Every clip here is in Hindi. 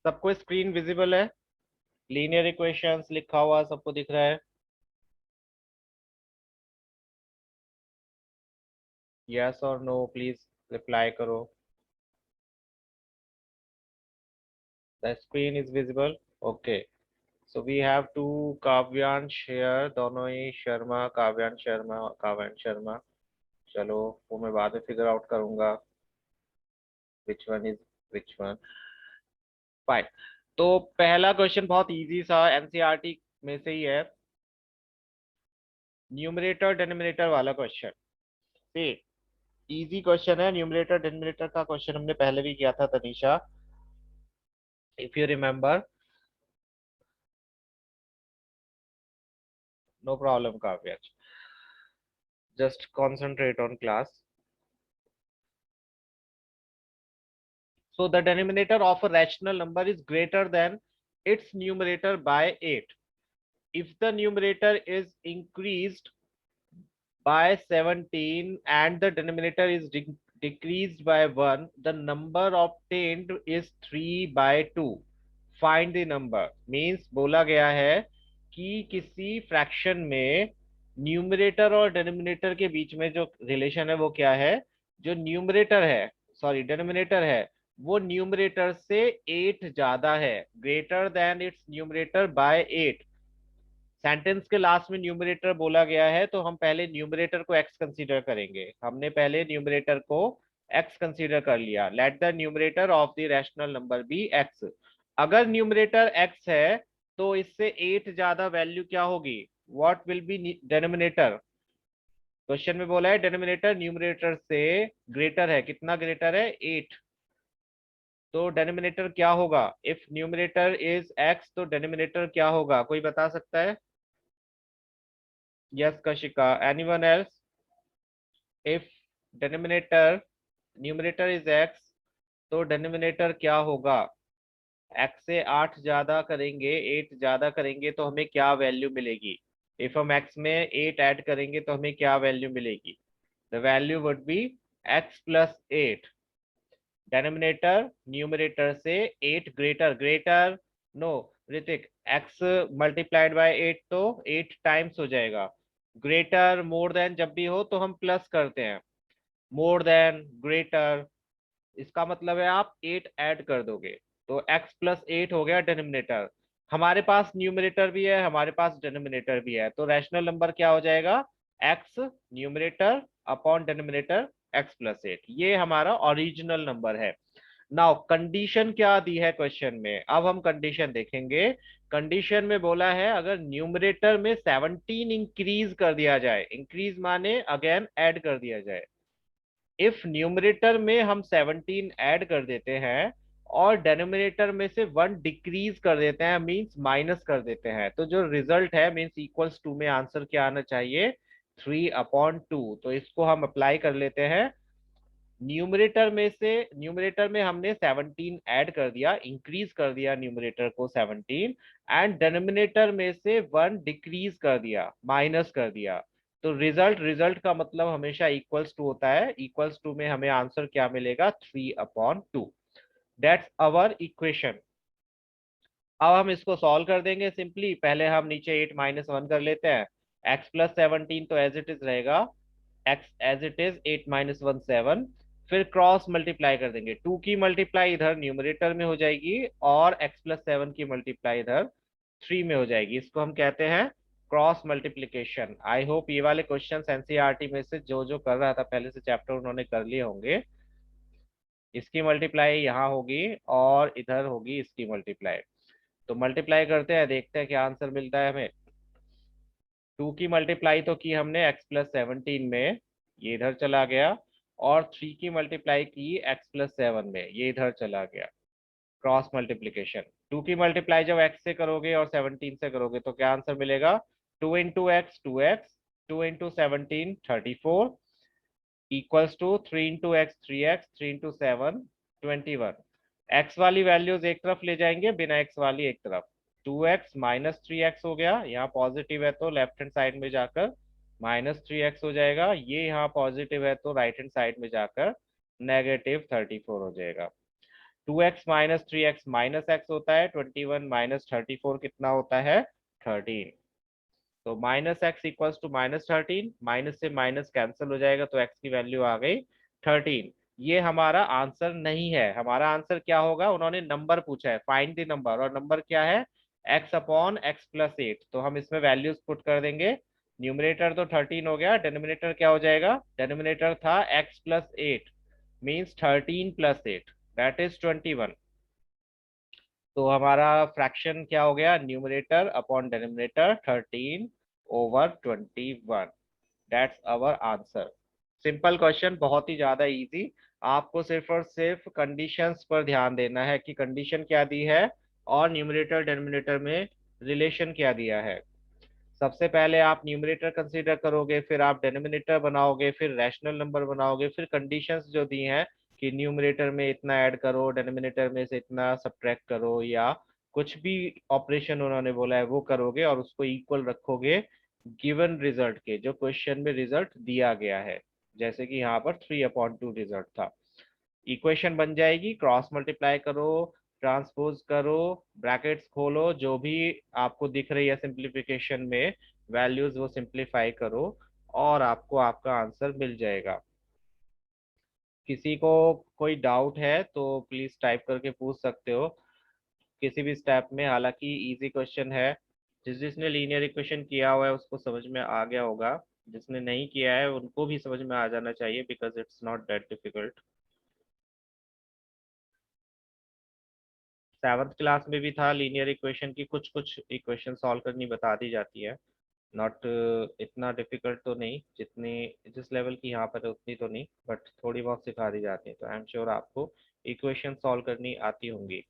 सबको स्क्रीन विजिबल है? लीनियर इक्वेशंस लिखा हुआ सबको दिख रहा है? यस और नो प्लीज रिप्लाई करो। The screen is visible. Okay. So we have to Kavyansh here, दोनों ही शर्मा, काव्यांश शर्मा, काव्यांश शर्मा। चलो वो मैं बाद में फिगर आउट करूंगा which one is which one. Fine. तो पहला क्वेश्चन बहुत इजी सा एनसीईआरटी में से ही है, न्यूमरेटर डिनोमिनेटर वाला क्वेश्चन। सी, इजी क्वेश्चन है। न्यूमरेटर डिनोमिनेटर का क्वेश्चन हमने पहले भी किया था Tanisha, if you remember. No problem Kavya, just concentrate on class. So the denominator of a rational number is greater than its numerator by 8. If the numerator is increased by 17 and the denominator is decreased by 1, the number obtained is 3 by 2. Find the number. Means बोला गया है कि किसी फ्रैक्शन में न्यूमरेटर और डिनोमिनेटर के बीच में जो रिलेशन है वो क्या है, जो न्यूमरेटर है, सॉरी डिनोमिनेटर है, वो न्यूमरेटर से 8 ज्यादा है, greater than it's numerator bye 8। Sentence के लास्ट में न्यूमरेटर बोला गया है तो हम पहले न्यूमरेटर को एक्स कंसीडर करेंगे। हमने पहले न्यूमरेटर को एक्स कंसीडर कर लिया। Let the numerator of the rational number be x. अगर न्यूमरेटर एक्स है तो इससे 8 ज्यादा वैल्यू क्या होगी, what will be denominator. Question में बोला है डिनोमिनेटर न्यूमरेटर से ग्रेटर है, कितना ग्रेटर है, 8। तो डिनोमिनेटर क्या होगा, इफ न्यूमरेटर इज एक्स तो डिनोमिनेटर क्या होगा, कोई बता सकता है? Yes Kashika, anyone else? If denominator numerator is x तो डिनोमिनेटर क्या होगा, एक्स से 8 ज्यादा करेंगे, 8 ज्यादा करेंगे तो हमें क्या वैल्यू मिलेगी। इफ हम एक्स में 8 ऐड करेंगे तो हमें क्या वैल्यू मिलेगी, the value would be x plus 8। Denominator numerator से 8 greater, greater no Ritik, x multiplied by 8 तो 8 टाइम्स हो जाएगा। ग्रेटर मोर देन जब भी हो तो हम प्लस करते हैं, मोर देन ग्रेटर, इसका मतलब है आप 8 ऐड कर दोगे तो x प्लस 8 हो गया डिनोमिनेटर। हमारे पास न्यूमरेटर भी है, हमारे पास डिनोमिनेटर भी है, तो रैशनल नंबर क्या हो जाएगा, x numerator upon denominator x plus 8, ये हमारा ओरिजिनल नंबर है। नाउ कंडीशन क्या दी है क्वेश्चन में, अब हम कंडीशन देखेंगे। कंडीशन में बोला है अगर न्यूमरेटर में 17 इंक्रीज कर दिया जाए, इंक्रीज माने अगेन ऐड कर दिया जाए, इफ न्यूमरेटर में हम 17 ऐड कर देते हैं और डेनोमिनेटर में से 1 डिक्रीज कर देते हैं, मींस माइनस कर देते हैं, तो जो रिजल्ट है मींस इक्वल्स टू में आंसर क्या आना चाहिए, 3/2। तो इसको हम अप्लाई कर लेते हैं। न्यूमरेटर में हमने 17 ऐड कर दिया, इंक्रीज कर दिया न्यूमरेटर को 17, एंड डिनोमिनेटर में से 1 डिक्रीज कर दिया, माइनस कर दिया, तो रिजल्ट का मतलब हमेशा इक्वल्स टू होता है। इक्वल्स टू में हमें आंसर क्या मिलेगा, 3/2। That's our equation. अब हम इसको सॉल्व कर देंगे सिंपली। पहले हम नीचे 8 - 1 कर लेते हैं, x प्लस 17 तो एज इट इज रहेगा, x एज इट इज 8 - 1 7। फिर क्रॉस मल्टीप्लाई कर देंगे, 2 की मल्टीप्लाई इधर न्यूमरेटर में हो जाएगी और x प्लस 7 की मल्टीप्लाई इधर 3 में हो जाएगी। इसको हम कहते हैं क्रॉस मल्टीप्लीकेशन। आई होप ये वाले क्वेश्चन एनसीईआरटी में से जो जो कर रहा था पहले से चैप्टर उन्होंने कर लिए होंगे। इसकी मल्टीप्लाई यहाँ होगी और इधर होगी इसकी मल्टीप्लाई, तो मल्टीप्लाई करते हैं, देखते हैं क्या आंसर मिलता है हमें। 2 की मल्टीप्लाई तो की हमने x प्लस 17 में, ये इधर चला गया, और 3 की मल्टीप्लाई की x प्लस 7 में, ये इधर चला गया, क्रॉस मल्टीप्लीकेशन। 2 की मल्टीप्लाई जब x से करोगे और 17 से करोगे तो क्या आंसर मिलेगा, 2 into x 2x, 2 into 17 34, equals to 3 into x 3x, 3 into 7 21। X वाली वैल्यूज एक तरफ ले जाएंगे, बिना एक्स वाली एक तरफ, 2x माइनस 3x हो गया, यहाँ पॉजिटिव है तो लेफ्ट हैंड साइड में जाकर -3x हो जाएगा, ये यहाँ पॉजिटिव है तो राइट हैंड साइड में जाकर -34 हो जाएगा। 2x minus 3x minus x होता है, 21 माइनस 34 कितना होता है, 13। तो minus x equals to minus 13, minus से माइनस कैंसिल हो जाएगा तो एक्स की वैल्यू आ गई 13। ये हमारा आंसर नहीं है। हमारा आंसर क्या होगा, उन्होंने नंबर पूछा है, फाइंड द नंबर, और नंबर क्या है, एक्स अपॉन एक्स प्लस 8। तो हम इसमें वैल्यूज पुट कर देंगे। न्यूमरेटर तो 13 हो गया, डेनोमिनेटर क्या हो जाएगा, डेनोमिनेटर था x plus 8, means 13 plus 8 that is 21। तो हमारा फ्रैक्शन क्या हो गया, numerator upon denominator 13/21। That's our answer. Simple question, बहुत ही ज्यादा इजी। आपको सिर्फ और सिर्फ कंडीशंस पर ध्यान देना है कि कंडीशन क्या दी है और न्यूमरेटर डेनोमिनेटर में रिलेशन क्या दिया है। सबसे पहले आप न्यूमरेटर कंसीडर करोगे, फिर आप डेनोमिनेटर बनाओगे, फिर रैशनल नंबर बनाओगे, फिर कंडीशंस जो दी हैं कि न्यूमरेटर में इतना ऐड करो, डेनोमिनेटर में से इतना सब्ट्रैक्ट करो, या कुछ भी ऑपरेशन उन्होंने बोला है वो करोगे और उसको इक्वल रखोगे गिवन रिजल्ट के, जो क्वेश्चन में रिजल्ट दिया गया है। जैसे कि यहाँ पर 3/2 रिजल्ट था। इक्वेशन बन जाएगी, क्रॉस मल्टीप्लाई करो, ट्रांसपोज करो, ब्रैकेट्स खोलो, जो भी आपको दिख रही है सिंप्लीफिकेशन में वैल्यूज वो सिंप्लीफाई करो, और आपको आपका आंसर मिल जाएगा। किसी को कोई डाउट है तो प्लीज टाइप करके पूछ सकते हो किसी भी स्टेप में। हालांकि इजी क्वेश्चन है, जिसने लीनियर इक्वेशन किया हुआ है उसको समझ में आ गया होगा, जिसने नहीं किया है उनको भी समझ में आ जाना चाहिए, because it's not that difficult. Seventh class में भी था लीनियर इक्वेशन की, कुछ कुछ इक्वेशन सॉल्व करनी बता दी जाती है। नॉट इतना डिफिकल्ट तो नहीं, जितनी जिस लेवल की यहाँ पर है उतनी तो नहीं, बट थोड़ी बहुत सिखा दी जाती है। तो आई एम श्योर आपको इक्वेशन सॉल्व करनी आती होंगी।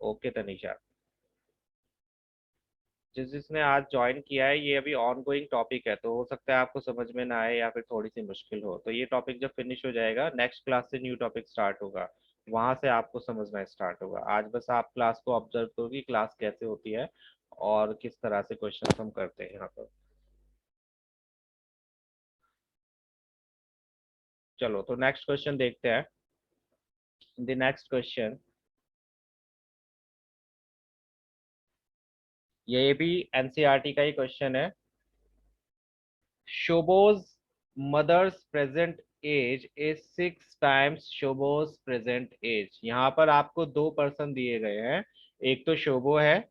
ओके तनिषा, जिसने आज ज्वाइन किया है, ये अभी ऑन गोइंग टॉपिक है, तो हो सकता है आपको समझ में ना आए या फिर थोड़ी सी मुश्किल हो। तो ये टॉपिक जब फिनिश हो जाएगा, नेक्स्ट क्लास से न्यू टॉपिक स्टार्ट होगा, वहां से आपको समझना स्टार्ट होगा। आज बस आप क्लास को ऑब्जर्व करो कि क्लास कैसे होती है और किस तरह से क्वेश्चन हम करते हैं यहाँ पर। चलो तो नेक्स्ट क्वेश्चन देखते हैं। द नेक्स्ट क्वेश्चन, ये भी एनसीईआरटी का ही क्वेश्चन है। Shobo's mother's present age is 6 times Shobo's present age. यहाँ पर आपको दो पर्सन दिए गए हैं, एक तो शोबो है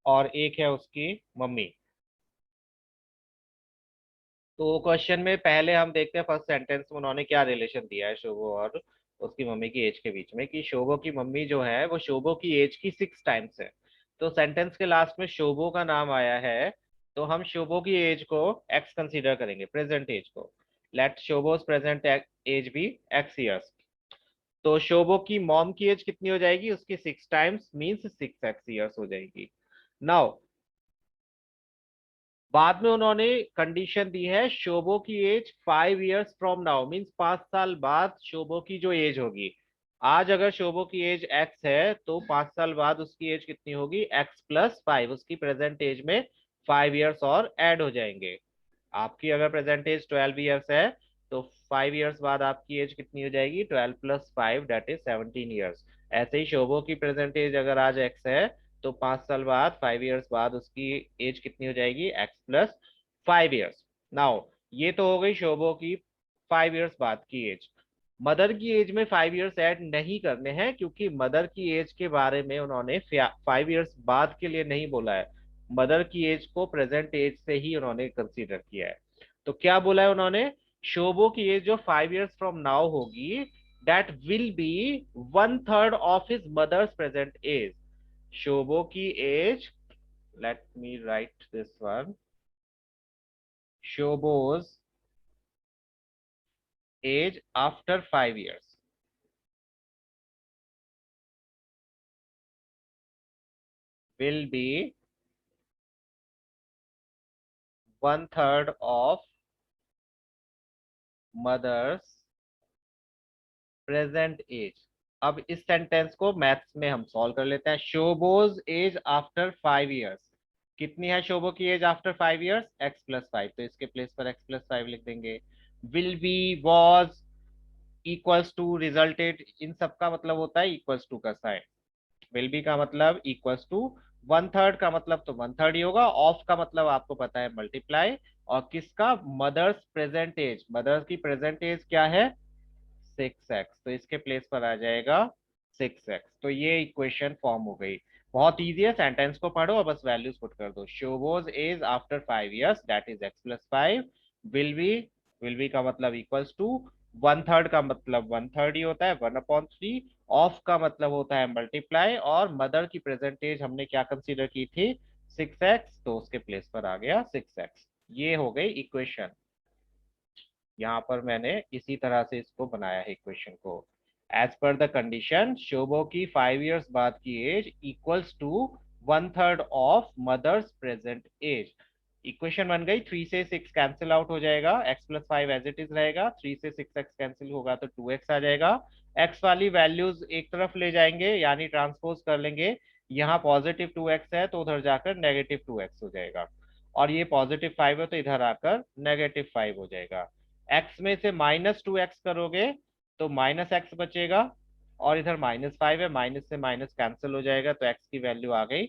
और एक है उसकी मम्मी। तो क्वेश्चन में पहले हम देखते हैं फर्स्ट सेंटेंस में उन्होंने क्या रिलेशन दिया है शोभो और उसकी मम्मी की एज के बीच में, कि शोभो की मम्मी जो है वो शोभो की एज की 6 टाइम्स है। तो सेंटेंस के लास्ट में शोभो का नाम आया है, तो हम शोभो की एज को एक्स कंसीडर करेंगे, प्रेजेंट एज को। लेट शोभोज प्रेजेंट एज भी एक्स ईयर्स। तो शोभो की मॉम की एज कितनी हो जाएगी, उसकी 6 टाइम्स मीन्स 6x ईयर्स हो जाएगी। नाउ बाद में उन्होंने कंडीशन दी है, शोभो की age 5 years from now, means 5 साल बाद शोभो की जो एज होगी। आज अगर शोभो की एज एक्स है तो 5 साल बाद उसकी एज कितनी होगी, x+5, उसकी प्रेजेंट एज में 5 इयर्स और ऐड हो जाएंगे। आपकी अगर प्रेजेंट एज 12 इयर्स है तो 5 इयर्स बाद आपकी एज कितनी हो जाएगी, 12+5 दैट इज 17 इयर्स। ऐसे ही शोभो की प्रेजेंट एज अगर आज एक्स है तो 5 साल बाद, 5 इयर्स बाद उसकी एज कितनी हो जाएगी, x+5 इयर्स। नाउ ये तो हो गई शोभो की 5 इयर्स बाद की एज। मदर की एज में 5 इयर्स ऐड नहीं करने हैं, क्योंकि मदर की एज के बारे में उन्होंने 5 इयर्स बाद के लिए नहीं बोला है। मदर की एज को प्रेजेंट एज से ही उन्होंने कंसीडर किया है। तो क्या बोला है उन्होंने, शोभो की एज जो 5 इयर्स फ्रॉम नाउ होगी, that will be 1/3 of his mother's present age. Shobho की age, let me write this one, Shobho's age after 5 years will be 1/3 of mother's present age. अब इस सेंटेंस को मैथ्स में हम सॉल्व कर लेते हैं। शोबोज एज आफ्टर 5 इयर्स, कितनी है शोबो की एज आफ्टर 5 इयर्स, x+5, तो इसके प्लेस पर x+5 लिख देंगे। Will be, was, equals to, resulted, इन सब का मतलब होता है इक्वल्स टू का साइन। विल बी का मतलब इक्वल्स टू, वन थर्ड का मतलब तो वन थर्ड ही होगा, ऑफ का मतलब आपको पता है मल्टीप्लाई, और किसका, मदर्स प्रेजेंट एज, मदर्स की प्रेजेंट एज क्या है 6x, तो इसके प्लेस पर आ जाएगा 6x। तो ये इक्वेशन फॉर्म हो गई। बहुत इजी है, सेंटेंस को पढ़ो और बस वैल्यूज पुट कर दो। शोबोज age after 5 years, that is x+5। Will be, will be का मतलब इक्वल्स टू, वन थर्ड का मतलब वन थर्ड ही होता है 1/3, ऑफ का मतलब होता है मल्टीप्लाई, और मदर की प्रेजेंटेज हमने क्या कंसीडर की थी 6x, तो उसके प्लेस पर आ गया 6x। ये हो गई इक्वेशन। यहाँ पर मैंने इसी तरह से इसको बनाया है इक्वेशन को। एज पर द कंडीशन, शोभो की 5 years बाद की age equals to one third of mother's present age. Equation बन गई। 3 से 6 कैंसिल आउट हो जाएगा, x+5 एज इट इज रहेगा, 3 से 6x कैंसिल होगा तो 2x आ जाएगा। x वाली वैल्यूज एक तरफ ले जाएंगे यानी ट्रांसपोज कर लेंगे, यहाँ पॉजिटिव 2x है तो उधर जाकर नेगेटिव 2x हो जाएगा, और ये +5 है तो इधर आकर -5 हो जाएगा। x में से -2x करोगे तो -x बचेगा, और इधर -5 है, माइनस से माइनस कैंसिल हो जाएगा तो x की वैल्यू आ गई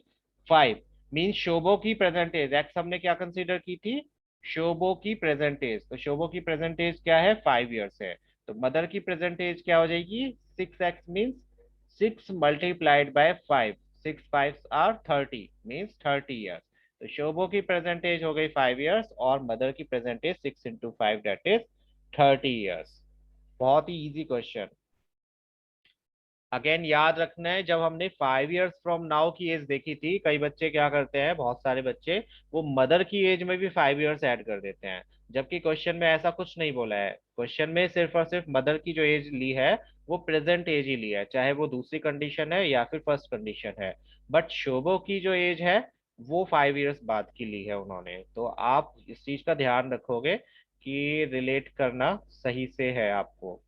5। मीन शोभो की प्रेजेंट एज, x हमने क्या कंसीडर की थी, शोभो की प्रेजेंट एज, तो शोभो की प्रेजेंट एज क्या है 5 years है, तो मदर की प्रेजेंट एज क्या हो जाएगी 6x, means 6 × 5, 6 5 are 30, means 30 years। तो शोभो की प्रेजेंट एज हो गई 5 years, और मदर की present age 6 × 5, that is 30 years। बहुत ही इजी क्वेश्चन। अगेन याद रखना है, जब हमने 5 years फ्रॉम नाउ की एज देखी थी, कई बच्चे क्या करते हैं, बहुत सारे बच्चे वो मदर की एज में भी 5 years ऐड कर देते हैं, जबकि क्वेश्चन में ऐसा कुछ नहीं बोला है। क्वेश्चन में सिर्फ और सिर्फ मदर की जो एज ली है वो प्रेजेंट एज ही ली है, चाहे वो दूसरी कंडीशन है या फिर फर्स्ट कंडीशन है। बट शोभो की जो एज है वो 5 years बाद की ली है उन्होंने, तो आप इस चीज का ध्यान रखोगे कि रिलेट करना सही से है आपको।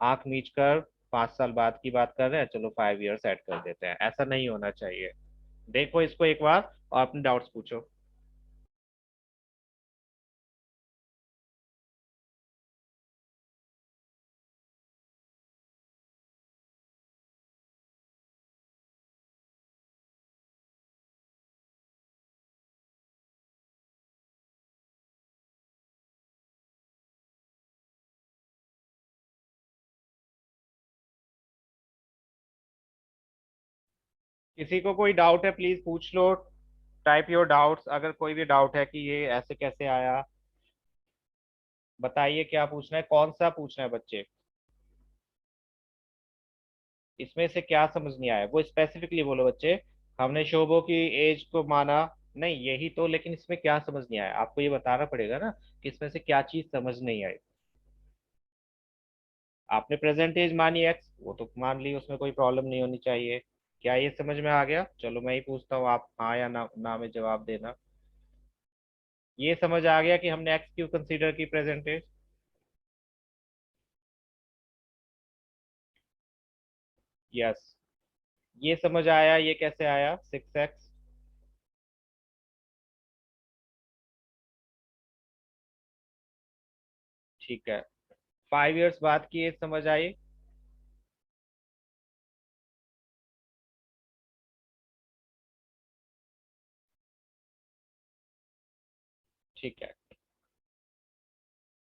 आंख मीच कर 5 साल बाद की बात कर रहे हैं, चलो 5 years ऐड कर देते हैं, ऐसा नहीं होना चाहिए। देखो इसको एक बार और अपने डाउट्स पूछो। किसी को कोई डाउट है प्लीज पूछ लो। टाइप योर डाउट्स, अगर कोई भी डाउट है कि ये ऐसे कैसे आया, बताइए क्या पूछना है, कौन सा पूछना है बच्चे। इसमें से क्या समझ नहीं आया वो स्पेसिफिकली बोलो बच्चे। हमने शोभो की एज को माना, नहीं यही तो, लेकिन इसमें क्या समझ नहीं आया आपको ये बताना पड़ेगा ना, कि इसमें से क्या चीज समझ नहीं आई। आपने प्रेजेंटेज मानी एक्स, वो तो मान ली, उसमें कोई प्रॉब्लम नहीं होनी चाहिए। क्या ये समझ में आ गया? चलो मैं ही पूछता हूँ, आप हाँ या ना में जवाब देना। ये समझ आ गया कि हमने एक्स क्यों कंसीडर की प्रेजेंटेज? यस। ये समझ आया, ये कैसे आया 6x? ठीक है। 5 years बाद की एज समझ आई? ठीक है।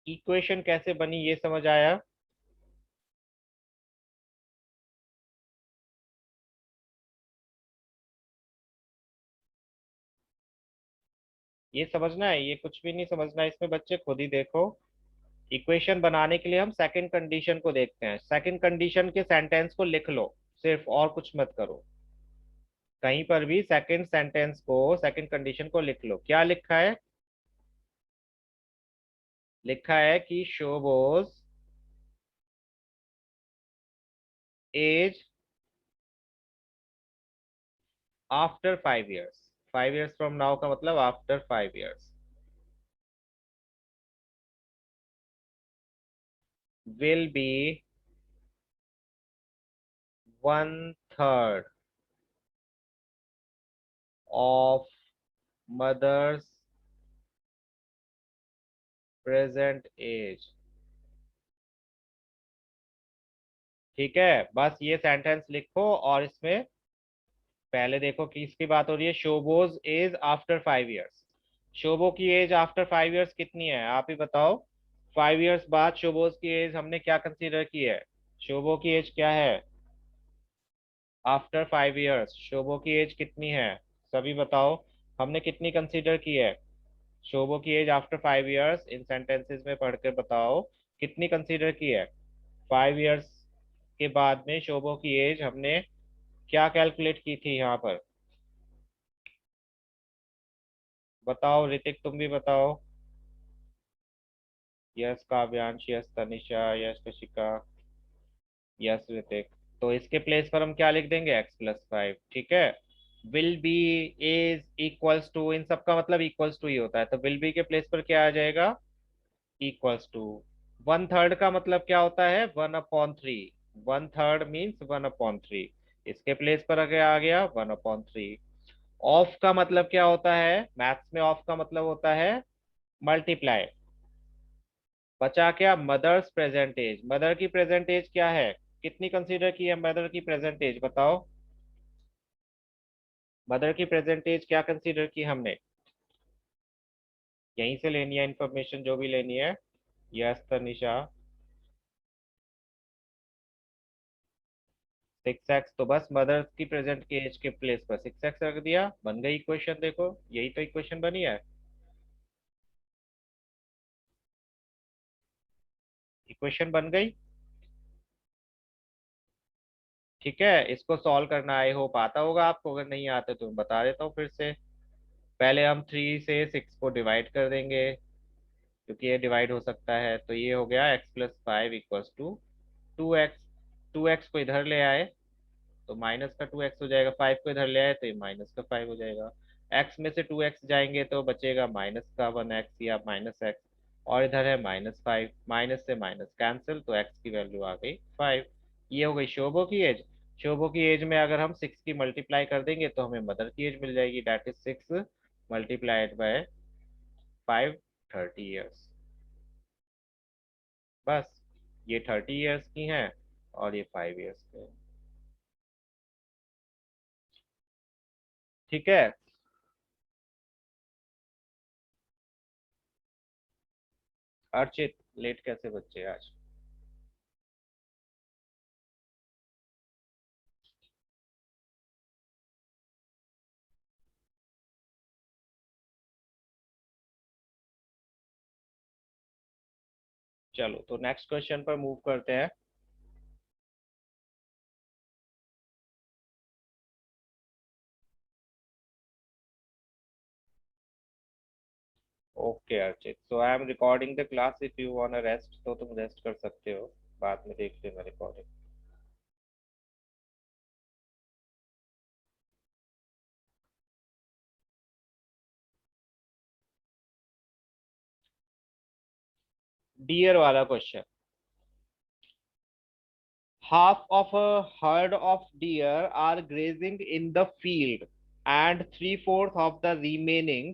इक्वेशन कैसे बनी ये समझ आया? ये समझना है, ये कुछ भी नहीं समझना है इसमें बच्चे, खुद ही देखो। इक्वेशन बनाने के लिए हम सेकंड कंडीशन को देखते हैं, सेकंड कंडीशन के सेंटेंस को लिख लो सिर्फ, और कुछ मत करो। कहीं पर भी सेकंड सेंटेंस को, सेकंड कंडीशन को लिख लो। क्या लिखा है? लिखा है कि शोबोज age after 5 years, 5 years from now का मतलब after 5 years will be one third of mother's present age. ठीक है, बस ये सेंटेंस लिखो और इसमें पहले देखो कि इसकी बात हो रही है, शोबोज एज आफ्टर 5 इयर्स। शोबो की एज आफ्टर 5 इयर्स कितनी है, आप ही बताओ। 5 इयर्स बाद शोबोज की एज हमने क्या कंसीडर की है? शोबो की एज क्या है आफ्टर 5 इयर्स? शोबो की एज कितनी है, सभी बताओ। हमने कितनी कंसीडर की है शोबो की एज आफ्टर 5 इयर्स? इन सेंटेंसेस में पढ़ के बताओ कितनी कंसीडर की है। 5 इयर्स के बाद में शोबो की एज हमने क्या कैलकुलेट की थी यहाँ पर? बताओ ऋतिक, तुम भी बताओ। Yes Kavyansh, yes Tanisha, yes Kashika, yes Hrithik. तो इसके प्लेस पर हम क्या लिख देंगे? x+5, ठीक है। Will be, is, equals to, इन सब का मतलब इक्वल्स टू ही होता है, तो विल बी के प्लेस पर क्या आ जाएगा? Equals to. 1/3 का मतलब क्या होता है? 1/3। 1/3 मीन्स 1/3। इसके प्लेस पर अगर आ गया 1/3। ऑफ का मतलब क्या होता है? मैथ्स में ऑफ का मतलब होता है मल्टीप्लाई। बचा क्या? Mother's present age. मदर की प्रेजेंटेज क्या है? कितनी कंसीडर की है मदर की प्रेजेंटेज, बताओ। मदर की प्रेजेंटेज क्या कंसीडर की हमने? यहीं से लेनी है इंफॉर्मेशन जो भी लेनी है। यस तनिषा। 6x, तो बस मदर की प्रेजेंट के एज के प्लेस पर 6x रख दिया, बन गई इक्वेशन। देखो यही तो इक्वेशन बनी है। इक्वेशन बन गई। ठीक है, इसको सॉल्व करना आई होप आता होगा आपको, अगर नहीं आता तो मैं बता देता हूँ फिर से। पहले हम 3 से 6 को डिवाइड कर देंगे, क्योंकि ये डिवाइड हो सकता है। तो ये हो गया x+5 equals to 2x। 2x को इधर ले आए तो माइनस का 2x हो जाएगा, 5 को इधर ले आए तो ये माइनस का 5 हो जाएगा। x में से 2x जाएंगे तो बचेगा माइनस का 1x या -x, और इधर है -5, माइनस से माइनस कैंसिल, तो x की वैल्यू आ गई 5। ये हो गई शोभो की एज। शोभो की एज में अगर हम 6 की मल्टीप्लाई कर देंगे तो हमें मदर की एज मिल जाएगी, that is 6 multiplied by 5, 30 years. बस, ये 30 इयर्स की हैं और ये 5 इयर्स के हैं। ठीक है। अर्चित, लेट कैसे बच्चे आज? चलो तो नेक्स्ट क्वेश्चन पर मूव करते हैं। Okay Archit, so I am recording the class, if you want rest तो तुम रेस्ट कर सकते हो, बाद में देख लेना रिकॉर्डिंग। डियर वाला question. Half of a herd of deer are grazing in the field and 3/4 of the remaining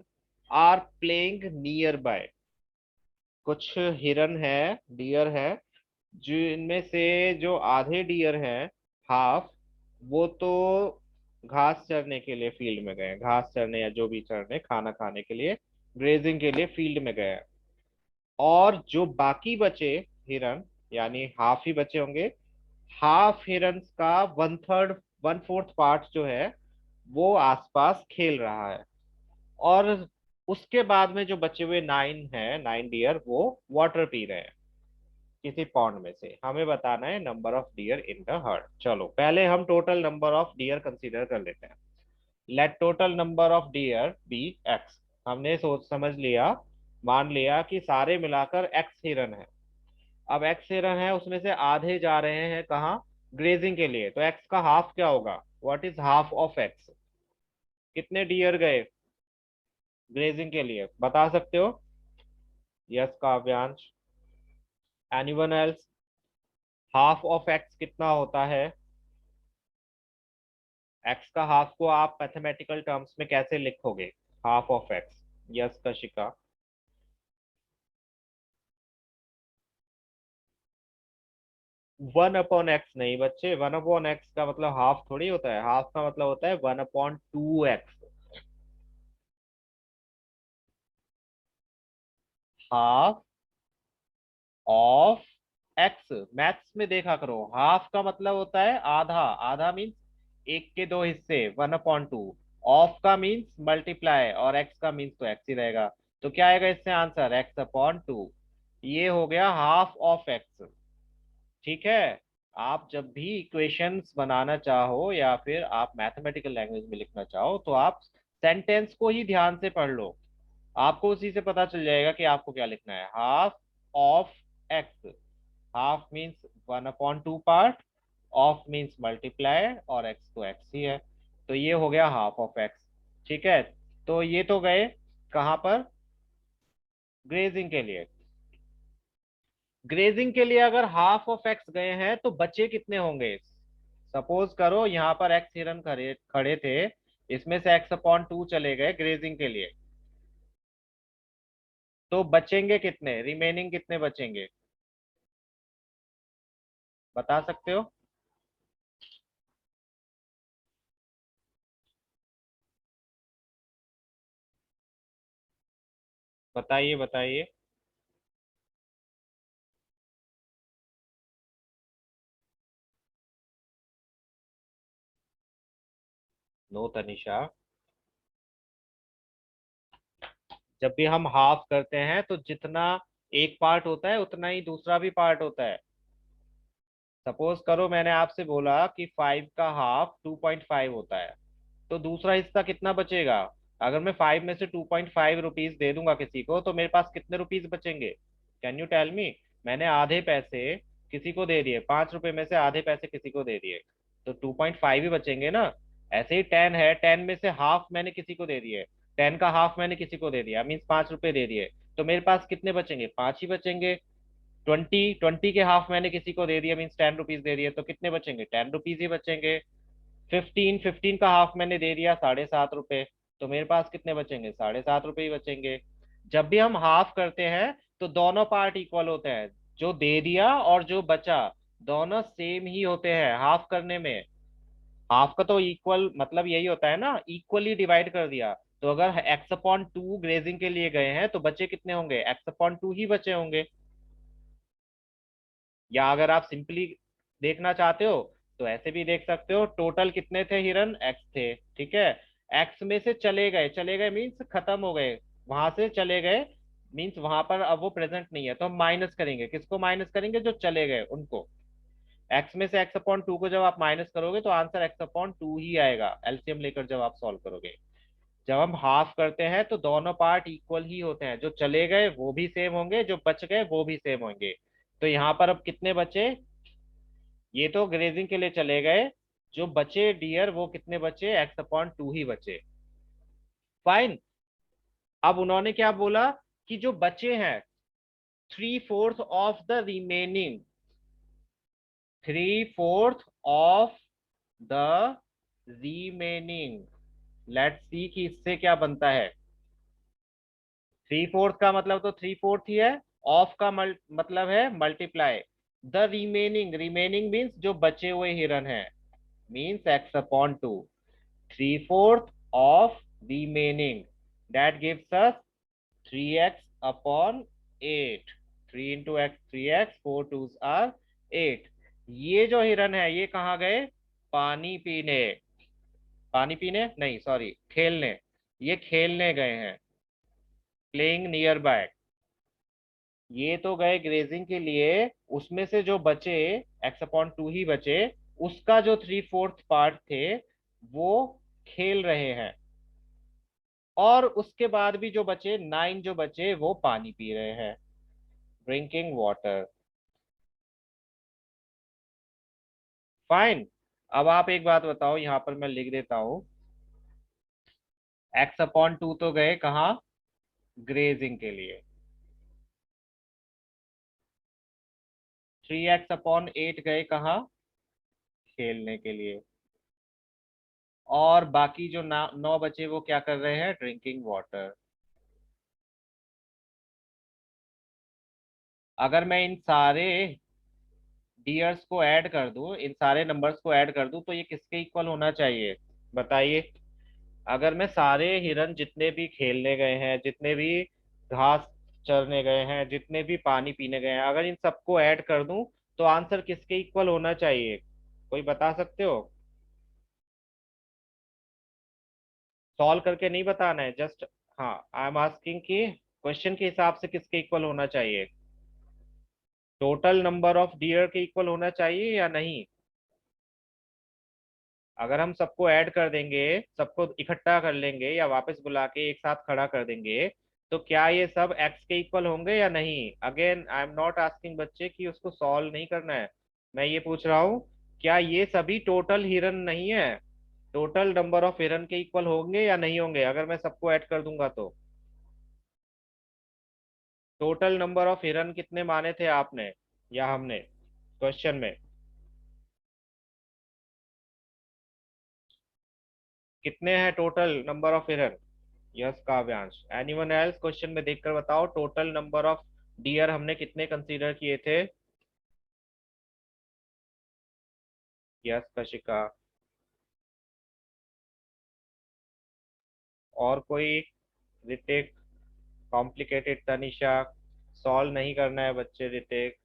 are playing nearby। कुछ हिरन है, डियर है, जिनमें से जो आधे डियर हैं, हाफ, वो तो घास चरने के लिए फील्ड में गए, घास चरने या जो भी चरने, खाना खाने के लिए, ग्रेजिंग के लिए फील्ड में गए। और जो बाकी बचे हिरन, यानी हाफ ही बचे होंगे, हाफ हिरन का 1/3, 1/4 पार्ट जो है वो आसपास खेल रहा है। और उसके बाद में जो बचे हुए 9 डियर वो वाटर पी रहे हैं किसी पॉन्ड में से। हमें बताना है number of deer in the herd. चलो पहले हम total number of deer consider कर लेते हैं। Let total number of deer be x. हमने सोच समझ लिया, मान लिया कि सारे मिलाकर एक्स हिरन है। अब एक्स हिरन है, उसमें से आधे जा रहे हैं कहाँ? ग्रेजिंग के लिए। तो एक्स का हाफ क्या होगा? What is half of x? कितने डियर गए ग्रेजिंग के लिए, बता सकते हो? Yes Kavyansh. Anyone else? Half of x कितना होता है? एक्स का हाफ को आप मैथमेटिकल टर्म्स में कैसे लिखोगे? Half of x. Yes Kashika. 1/x नहीं बच्चे, 1/x का मतलब हाफ थोड़ी होता है, हाफ का मतलब होता है 1/2x। Half of x, maths में देखा करो, हाफ का मतलब होता है आधा, आधा मीन्स एक के दो हिस्से, 1/2। ऑफ का मीन्स मल्टीप्लाई, और एक्स का मीन्स तो एक्स ही रहेगा। तो क्या आएगा इससे आंसर, x/2। ये हो गया हाफ ऑफ एक्स। ठीक है। आप जब भी इक्वेशंस बनाना चाहो या फिर आप मैथमेटिकल लैंग्वेज में लिखना चाहो तो आप सेंटेंस को ही ध्यान से पढ़ लो, आपको उसी से पता चल जाएगा कि आपको क्या लिखना है। Half of x, half means 1/2 part, of means multiply, और एक्स तो एक्स ही है। तो ये हो गया हाफ ऑफ एक्स। ठीक है। तो ये तो गए कहाँ पर, ग्रेजिंग के लिए। ग्रेजिंग के लिए अगर हाफ ऑफ एक्स गए हैं तो बचे कितने होंगे। सपोज करो यहाँ पर एक्स हिरन खड़े खड़े थे, इसमें से x/2 चले गए ग्रेजिंग के लिए, तो बचेंगे कितने, रिमेनिंग कितने बचेंगे, बता सकते हो। बताइए बताइए। नो तनिषा, जब भी हम हाफ करते हैं तो जितना एक पार्ट होता है उतना ही दूसरा भी पार्ट होता है। सपोज करो मैंने आपसे बोला कि 5 का हाफ 2.5 होता है, तो दूसरा हिस्सा कितना बचेगा। अगर मैं 5 में से 2.5 रुपीज दे दूंगा किसी को तो मेरे पास कितने रुपीज बचेंगे, कैन यू टेल मी। मैंने आधे पैसे किसी को दे दिए, 5 रुपए में से आधे पैसे किसी को दे दिए, तो 2.5 ही बचेंगे ना। ऐसे ही 10 है, 10 में से हाफ मैंने किसी को दे दिए, 10 का हाफ मैंने किसी को दे दिया, मीन्स 5 रुपए दे दिए, तो मेरे पास कितने बचेंगे, 5 ही बचेंगे। 20 के हाफ मैंने किसी को दे दिया, मीन्स 10 रुपीज दे दिए, तो कितने बचेंगे, 10 रुपीज ही बचेंगे। 15 का हाफ मैंने दे दिया, 7.5 रुपए, तो मेरे पास कितने बचेंगे, 7.5 रुपए ही बचेंगे। जब भी हम हाफ करते हैं तो दोनों पार्ट इक्वल होते हैं, जो दे दिया और जो बचा दोनों सेम ही होते हैं हाफ करने में। हाफ का तो इक्वल मतलब यही होता है ना, इक्वली डिवाइड कर दिया। तो अगर x/2 ग्रेजिंग के लिए गए हैं तो बचे कितने होंगे, x/2 ही बचे होंगे। या अगर आप सिंपली देखना चाहते हो तो ऐसे भी देख सकते हो, टोटल कितने थे हिरन, एक्स थे। ठीक है। एक्स में से चले गए, चले गए मीन्स खत्म हो गए, वहां से चले गए मीन्स वहां पर अब वो प्रेजेंट नहीं है, तो हम माइनस करेंगे, किसको माइनस करेंगे, जो चले गए उनको। एक्स में से x/2 को जब आप माइनस करोगे तो आंसर x/2 ही आएगा, एलसीएम लेकर जब आप सॉल्व करोगे। जब हम हाफ करते हैं तो दोनों पार्ट इक्वल ही होते हैं, जो चले गए वो भी सेम होंगे, जो बच गए वो भी सेम होंगे। तो यहाँ पर अब कितने बचे, ये तो ग्रेजिंग के लिए चले गए, जो बचे डियर वो कितने बचे, x/2 ही बचे। फाइन। अब उन्होंने क्या बोला कि जो बचे हैं 3/4 of the remaining, 3/4 of the remaining, let's see कि इससे क्या बनता है। 3/4 का मतलब तो 3/4 ही है, ऑफ का मतलब है multiply, the remaining, remaining means जो बचे हुए हिरन हैं, means x/2, 3/4 of remaining, that gives us 3x/8, 3 into x 3x, 4 twos are 8। ये जो हिरन है ये कहाँ गए, पानी पीने, पानी पीने नहीं सॉरी खेलने, ये खेलने गए हैं, प्लेइंग नियर बाय। ये तो गए ग्रेजिंग के लिए, उसमें से जो बचे x/2 ही बचे, उसका जो 3/4 पार्ट थे वो खेल रहे हैं, और उसके बाद भी जो बचे 9 जो बचे वो पानी पी रहे हैं, ड्रिंकिंग वाटर। फाइन। अब आप एक बात बताओ, यहाँ पर मैं लिख देता हूँ, x/2 तो गए कहाँ, ग्रेजिंग के लिए, 3x/8 गए कहाँ, खेलने के लिए, और बाकी जो 9 बचे वो क्या कर रहे हैं, ड्रिंकिंग वाटर। अगर मैं इन सारे डियर्स को ऐड कर दूं, इन सारे नंबर्स को ऐड कर दूं, तो ये किसके इक्वल होना चाहिए बताइए। अगर मैं सारे हिरन जितने भी खेलने गए हैं, जितने भी घास चरने गए हैं, जितने भी पानी पीने गए हैं, अगर इन सबको ऐड कर दूं तो आंसर किसके इक्वल होना चाहिए, कोई बता सकते हो। सॉल्व करके नहीं बताना है, जस्ट हाँ आई एम आस्किंग कि क्वेश्चन के हिसाब से किसके इक्वल होना चाहिए। टोटल नंबर ऑफ डियर के इक्वल होना चाहिए या नहीं। अगर हम सबको ऐड कर देंगे, सबको इकट्ठा कर लेंगे या वापस बुला के एक साथ खड़ा कर देंगे, तो क्या ये सब एक्स के इक्वल होंगे या नहीं। Again I am not asking बच्चे कि उसको सॉल्व नहीं करना है, मैं ये पूछ रहा हूँ क्या ये सभी टोटल हिरन नहीं है, टोटल नंबर ऑफ हिरन के इक्वल होंगे या नहीं होंगे अगर मैं सबको ऐड कर दूंगा तो। टोटल नंबर ऑफ हिरन कितने माने थे आपने या हमने क्वेश्चन में, कितने हैं टोटल नंबर ऑफ हिरन। यस काव्यांश, एनीवन एल्स क्वेश्चन में देखकर बताओ टोटल नंबर ऑफ डियर हमने कितने कंसीडर किए थे। यस कशिका, और कोई, ऋतिक, कॉम्प्लिकेटेड तनिषा, सॉल्व नहीं करना है बच्चे ऋतिक,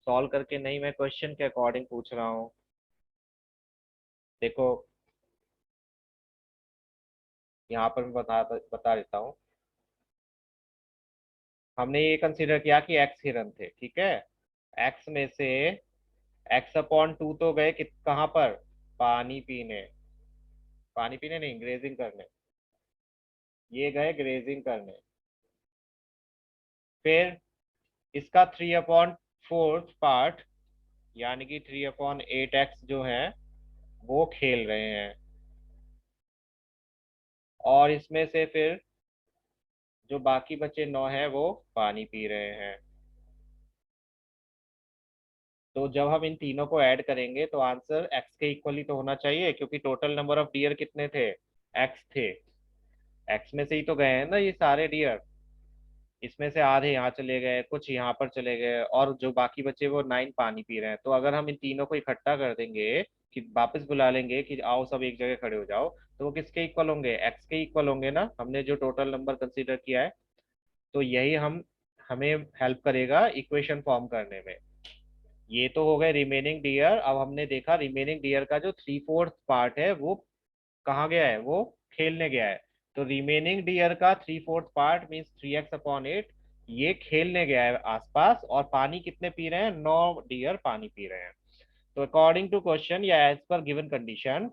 सॉल्व करके नहीं, मैं क्वेश्चन के अकॉर्डिंग पूछ रहा हूँ। देखो यहाँ पर मैं बता देता हूँ, हमने ये कंसीडर किया कि एक्स हिरन थे, ठीक है। एक्स में से एक्स अपॉन टू तो गए कहाँ पर, पानी पीने, पानी पीने नहीं ग्रेजिंग करने, ये गए ग्रेजिंग करने। फिर इसका 3/4 पार्ट यानी कि 3/8 एक्स जो है वो खेल रहे हैं, और इसमें से फिर जो बाकी बचे 9 है वो पानी पी रहे हैं। तो जब हम इन तीनों को ऐड करेंगे तो आंसर एक्स के इक्वली तो होना चाहिए, क्योंकि टोटल नंबर ऑफ डियर कितने थे, एक्स थे। एक्स में से ही तो गए हैं ना ये सारे डियर, इसमें से आधे यहाँ चले गए, कुछ यहाँ पर चले गए, और जो बाकी बचे वो 9 पानी पी रहे हैं। तो अगर हम इन तीनों को इकट्ठा कर देंगे कि वापस बुला लेंगे कि आओ सब एक जगह खड़े हो जाओ, तो वो किसके इक्वल होंगे, एक्स के इक्वल होंगे ना, हमने जो टोटल नंबर कंसीडर किया है। तो यही हम हमें हेल्प करेगा इक्वेशन फॉर्म करने में। ये तो हो गए रिमेनिंग डियर। अब हमने देखा रिमेनिंग डियर का जो 3/4 पार्ट है वो कहाँ गया है, वो खेलने गया है। तो रिमेनिंग डियर का 3/4 पार्ट मीन्स 3x/8 ये खेलने गया है आसपास, और पानी कितने पी रहे हैं, 9 डियर पानी पी रहे हैं। तो अकॉर्डिंग टू क्वेश्चन या एज पर given condition,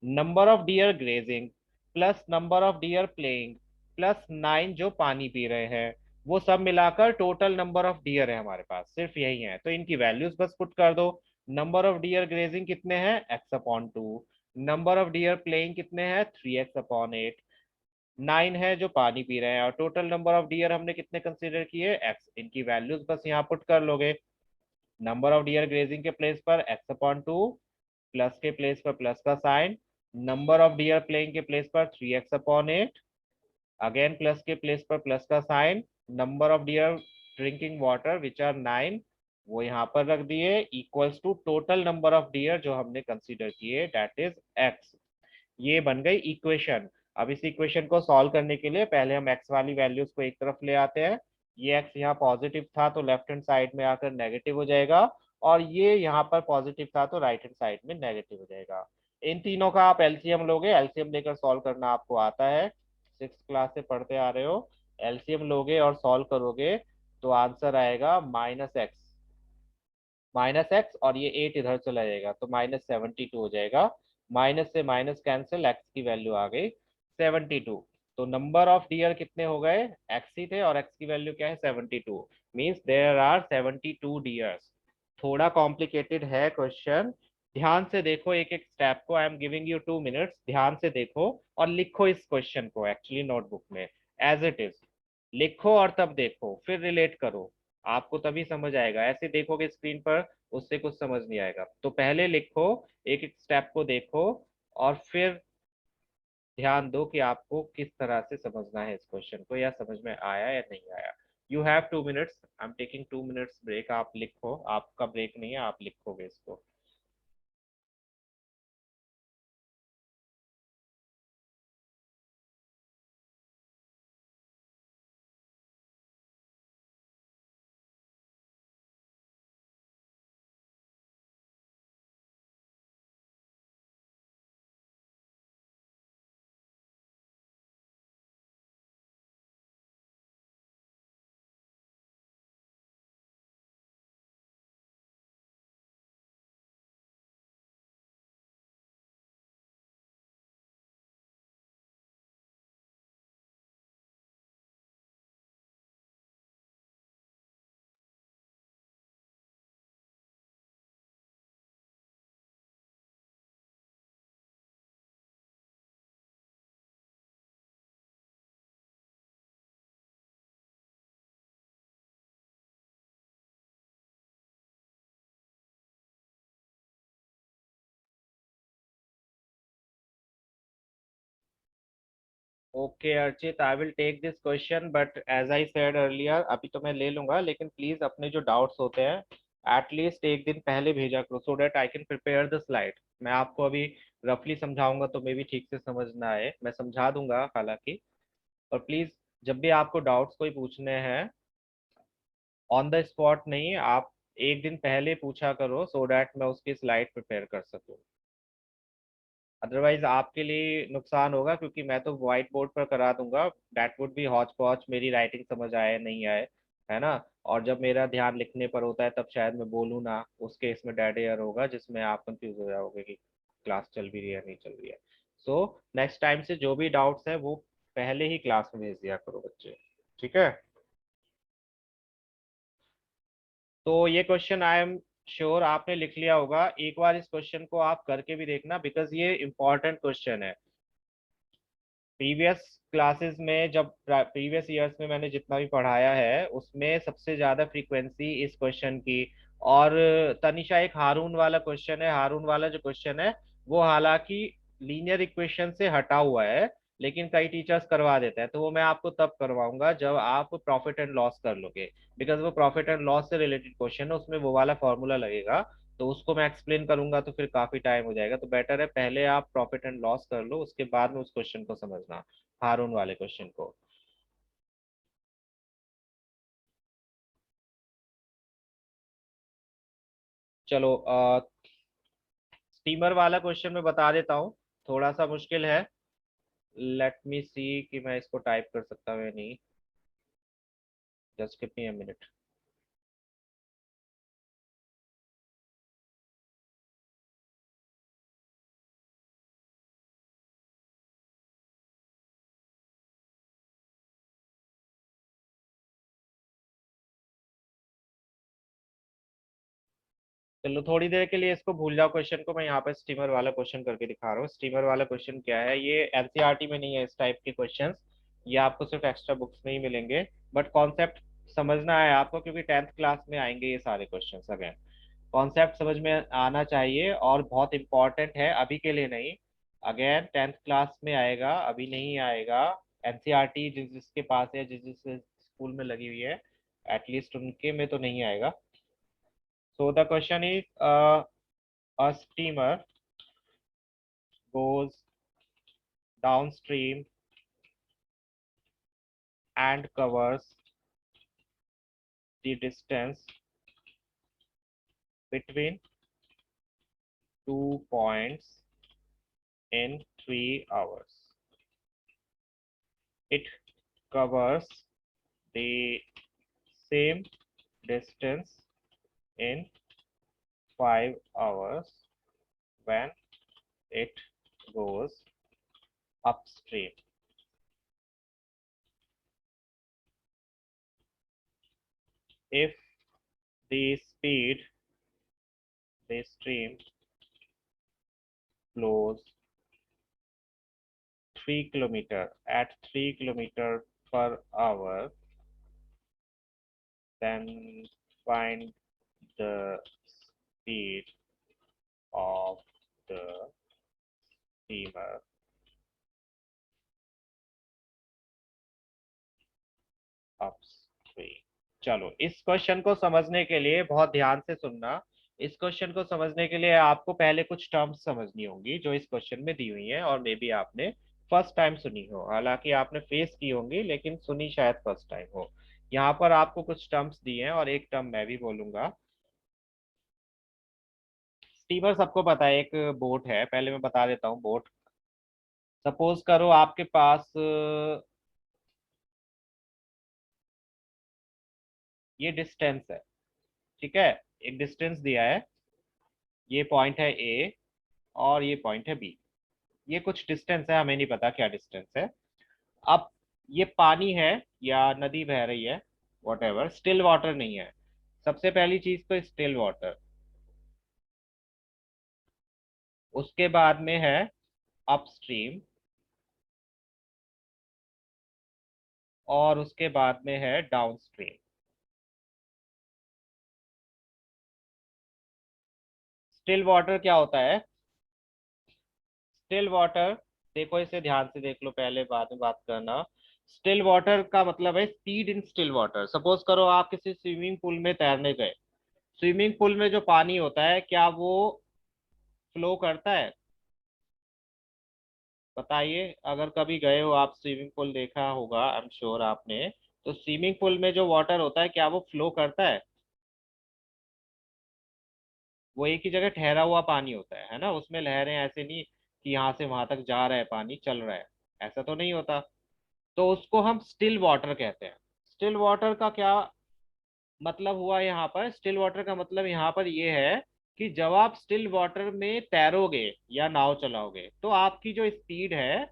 number of deer grazing plus number of deer playing plus 9 जो पानी पी रहे हैं, वो सब मिलाकर टोटल नंबर ऑफ डियर है हमारे पास, सिर्फ यही है। तो इनकी वैल्यूज बस पुट कर दो। नंबर ऑफ डियर ग्रेजिंग कितने हैं, x/2, number of deer playing कितने हैं, 3x/8, 9 है जो पानी पी रहे हैं, और टोटल नंबर ऑफ डियर हमने कितने कंसीडर किए, x। इनकी वैल्यूज बस यहाँ पुट कर लोगे। नंबर ऑफ डियर ग्रेजिंग के प्लेस पर x/2, प्लस के प्लेस पर प्लस का sign, number of deer playing के प्लेस पर 3x/8, अगेन प्लस के प्लेस पर प्लस का sign, number of deer drinking water which are 9 वो यहाँ पर रख दिए, equals to total number of deer जो हमने कंसीडर किए दैट इज x। ये बन गई इक्वेशन। अब इस इक्वेशन को सॉल्व करने के लिए पहले हम x वाली वैल्यूज को एक तरफ ले आते हैं। ये x यहाँ पॉजिटिव था तो लेफ्ट हैंड साइड में आकर नेगेटिव हो जाएगा, और ये यहाँ पर पॉजिटिव था तो राइट हैंड साइड में नेगेटिव हो जाएगा। इन तीनों का आप एलसीएम लोगे, एलसीएम लेकर सॉल्व करना आपको आता है, 6th क्लास से पढ़ते आ रहे हो। एलसीएम लोगे और सॉल्व करोगे तो आंसर आएगा -x, -x, और ये 8 इधर चला जाएगा तो -72 हो जाएगा। माइनस से माइनस कैंसिल, x की वैल्यू आ गई 72। तो नंबर ऑफ डियर कितने हो गए, x ही थे, और x की वैल्यू क्या है 72, मीन्स देयर आर 72 डियर्स। थोड़ा कॉम्प्लिकेटेड है क्वेश्चन, ध्यान से देखो एक एक स्टेप को। I am giving you 2 minutes, ध्यान से देखो और लिखो इस क्वेश्चन को एक्चुअली नोटबुक में एज इट इज। लिखो और तब देखो, फिर रिलेट करो, आपको तभी समझ आएगा। ऐसे देखोगे स्क्रीन पर उससे कुछ समझ नहीं आएगा। तो पहले लिखो, एक एक स्टेप को देखो, और फिर ध्यान दो कि आपको किस तरह से समझना है इस क्वेश्चन को, या समझ में आया या नहीं आया। You have 2 minutes, I am taking 2 minutes break, आप लिखो, आपका ब्रेक नहीं है, आप लिखोगे इसको। Okay Archit, I will take this question, but as I said earlier, अभी तो मैं ले लूंगा, लेकिन प्लीज अपने जो डाउट्स होते हैं एटलीस्ट एक दिन पहले भेजा करो, so that I can prepare the slide. मैं आपको अभी रफली समझाऊंगा तो मे भी ठीक से समझ ना आए, मैं समझा दूंगा हालांकि। और प्लीज जब भी आपको डाउट्स कोई पूछने हैं, ऑन द स्पॉट नहीं, आप एक दिन पहले पूछा करो, सो दैट मैं उसकी स्लाइड प्रिपेयर कर सकूँ। अदरवाइज आपके लिए नुकसान होगा, क्योंकि मैं तो व्हाइट बोर्ड पर करा दूंगा, दैट वुड बी हॉच पॉच, मेरी राइटिंग समझ आए नहीं आए, है ना। और जब मेरा ध्यान लिखने पर होता है तब शायद मैं बोलूँ ना, उस केस में डेड एयर होगा, जिसमें आप कंफ्यूज हो जाओगे कि क्लास चल भी रही है नहीं चल रही है। सो नेक्स्ट टाइम से जो भी डाउट्स है वो पहले ही क्लास में भेज दिया करो बच्चे, ठीक है। तो ये क्वेश्चन आई एम श्योर आपने लिख लिया होगा, एक बार इस क्वेश्चन को आप करके भी देखना, बिकॉज ये इंपॉर्टेंट क्वेश्चन है। प्रीवियस क्लासेस में, जब प्रीवियस ईयर्स में मैंने जितना भी पढ़ाया है, उसमें सबसे ज्यादा फ्रीक्वेंसी इस क्वेश्चन की। और तनिषा, एक हारून वाला क्वेश्चन है, हारून वाला जो क्वेश्चन है वो हालांकि लीनियर इक्वेशन से हटा हुआ है, लेकिन कई टीचर्स करवा देते हैं, तो वो मैं आपको तब करवाऊंगा जब आप प्रॉफिट एंड लॉस कर लोगे, बिकॉज वो प्रॉफिट एंड लॉस से रिलेटेड क्वेश्चन है, उसमें वो वाला फॉर्मूला लगेगा, तो उसको मैं एक्सप्लेन करूंगा तो फिर काफी टाइम हो जाएगा, तो बेटर है पहले आप प्रॉफिट एंड लॉस कर लो, उसके बाद में उस क्वेश्चन को समझना, हारून वाले क्वेश्चन को। चलो स्टीमर वाला क्वेश्चन मैं बता देता हूँ, थोड़ा सा मुश्किल है। लेट मी सी कि मैं इसको टाइप कर सकता हूँ या नहीं, just give me a minute. चलो थोड़ी देर के लिए इसको भूल जाओ क्वेश्चन को, मैं यहाँ पे स्टीमर वाला क्वेश्चन करके दिखा रहा हूँ। स्टीमर वाला क्वेश्चन क्या है, ये एनसीईआरटी में नहीं है इस टाइप के क्वेश्चंस, ये आपको सिर्फ एक्स्ट्रा बुक्स में ही मिलेंगे, बट कॉन्सेप्ट समझना है आपको, क्योंकि 10th क्लास में आएंगे ये सारे क्वेश्चंस। अगेन कॉन्सेप्ट समझ में आना चाहिए, और बहुत इंपॉर्टेंट है, अभी के लिए नहीं, अगेन 10th क्लास में आएगा, अभी नहीं आएगा। एनसीईआरटी जिस जिसके पास है, जिस जिस स्कूल में लगी हुई है, एटलीस्ट उनके में तो नहीं आएगा। So the question is, a steamer goes downstream and covers the distance between 2 points in 3 hours. It covers the same distance in 5 hours when it goes upstream. If the speed the stream flows 3 kilometer at 3 kilometer per hour, then find the speed of the steamer upstream. चलो, इस क्वेश्चन को समझने के लिए बहुत ध्यान से सुनना। इस क्वेश्चन को समझने के लिए आपको पहले कुछ टर्म्स समझनी होंगी जो इस क्वेश्चन में दी हुई हैं, और मे बी आपने फर्स्ट टाइम सुनी हो, हालांकि आपने फेस की होंगी लेकिन सुनी शायद फर्स्ट टाइम हो। यहाँ पर आपको कुछ टर्म्स दिए हैं और एक टर्म मैं भी बोलूंगा। स्टीमर सबको पता है, एक बोट है, पहले मैं बता देता हूँ बोट। सपोज करो आपके पास ये डिस्टेंस है, ठीक है, एक डिस्टेंस दिया है, ये पॉइंट है ए और ये पॉइंट है बी। ये कुछ डिस्टेंस है, हमें नहीं पता क्या डिस्टेंस है। अब ये पानी है या नदी बह रही है, वॉट एवर, स्टिल वाटर नहीं है। सबसे पहली चीज तो स्टिल वाटर, उसके बाद में है अपस्ट्रीम, और उसके बाद में है डाउनस्ट्रीम। स्टिल वाटर क्या होता है? स्टिल वाटर, देखो इसे ध्यान से देख लो, पहले बाद में बात करना। स्टिल वाटर का मतलब है speed in still water. Suppose करो आप किसी स्विमिंग पूल में तैरने गए। स्विमिंग पूल में जो पानी होता है क्या वो फ्लो करता है? बताइए, अगर कभी गए हो आप स्विमिंग पूल, देखा होगा आई एम श्योर आपने। तो स्विमिंग पूल में जो वाटर होता है क्या वो फ्लो करता है? वो एक ही जगह ठहरा हुआ पानी होता है ना, उसमें लहरें ऐसे नहीं कि यहाँ से वहां तक जा रहा है पानी, चल रहा है, ऐसा तो नहीं होता। तो उसको हम स्टिल वाटर कहते हैं। स्टिल वाटर का क्या मतलब हुआ यहाँ पर? स्टिल वाटर का मतलब यहाँ पर ये है कि जब आप स्टिल वाटर में तैरोगे या नाव चलाओगे तो आपकी जो स्पीड है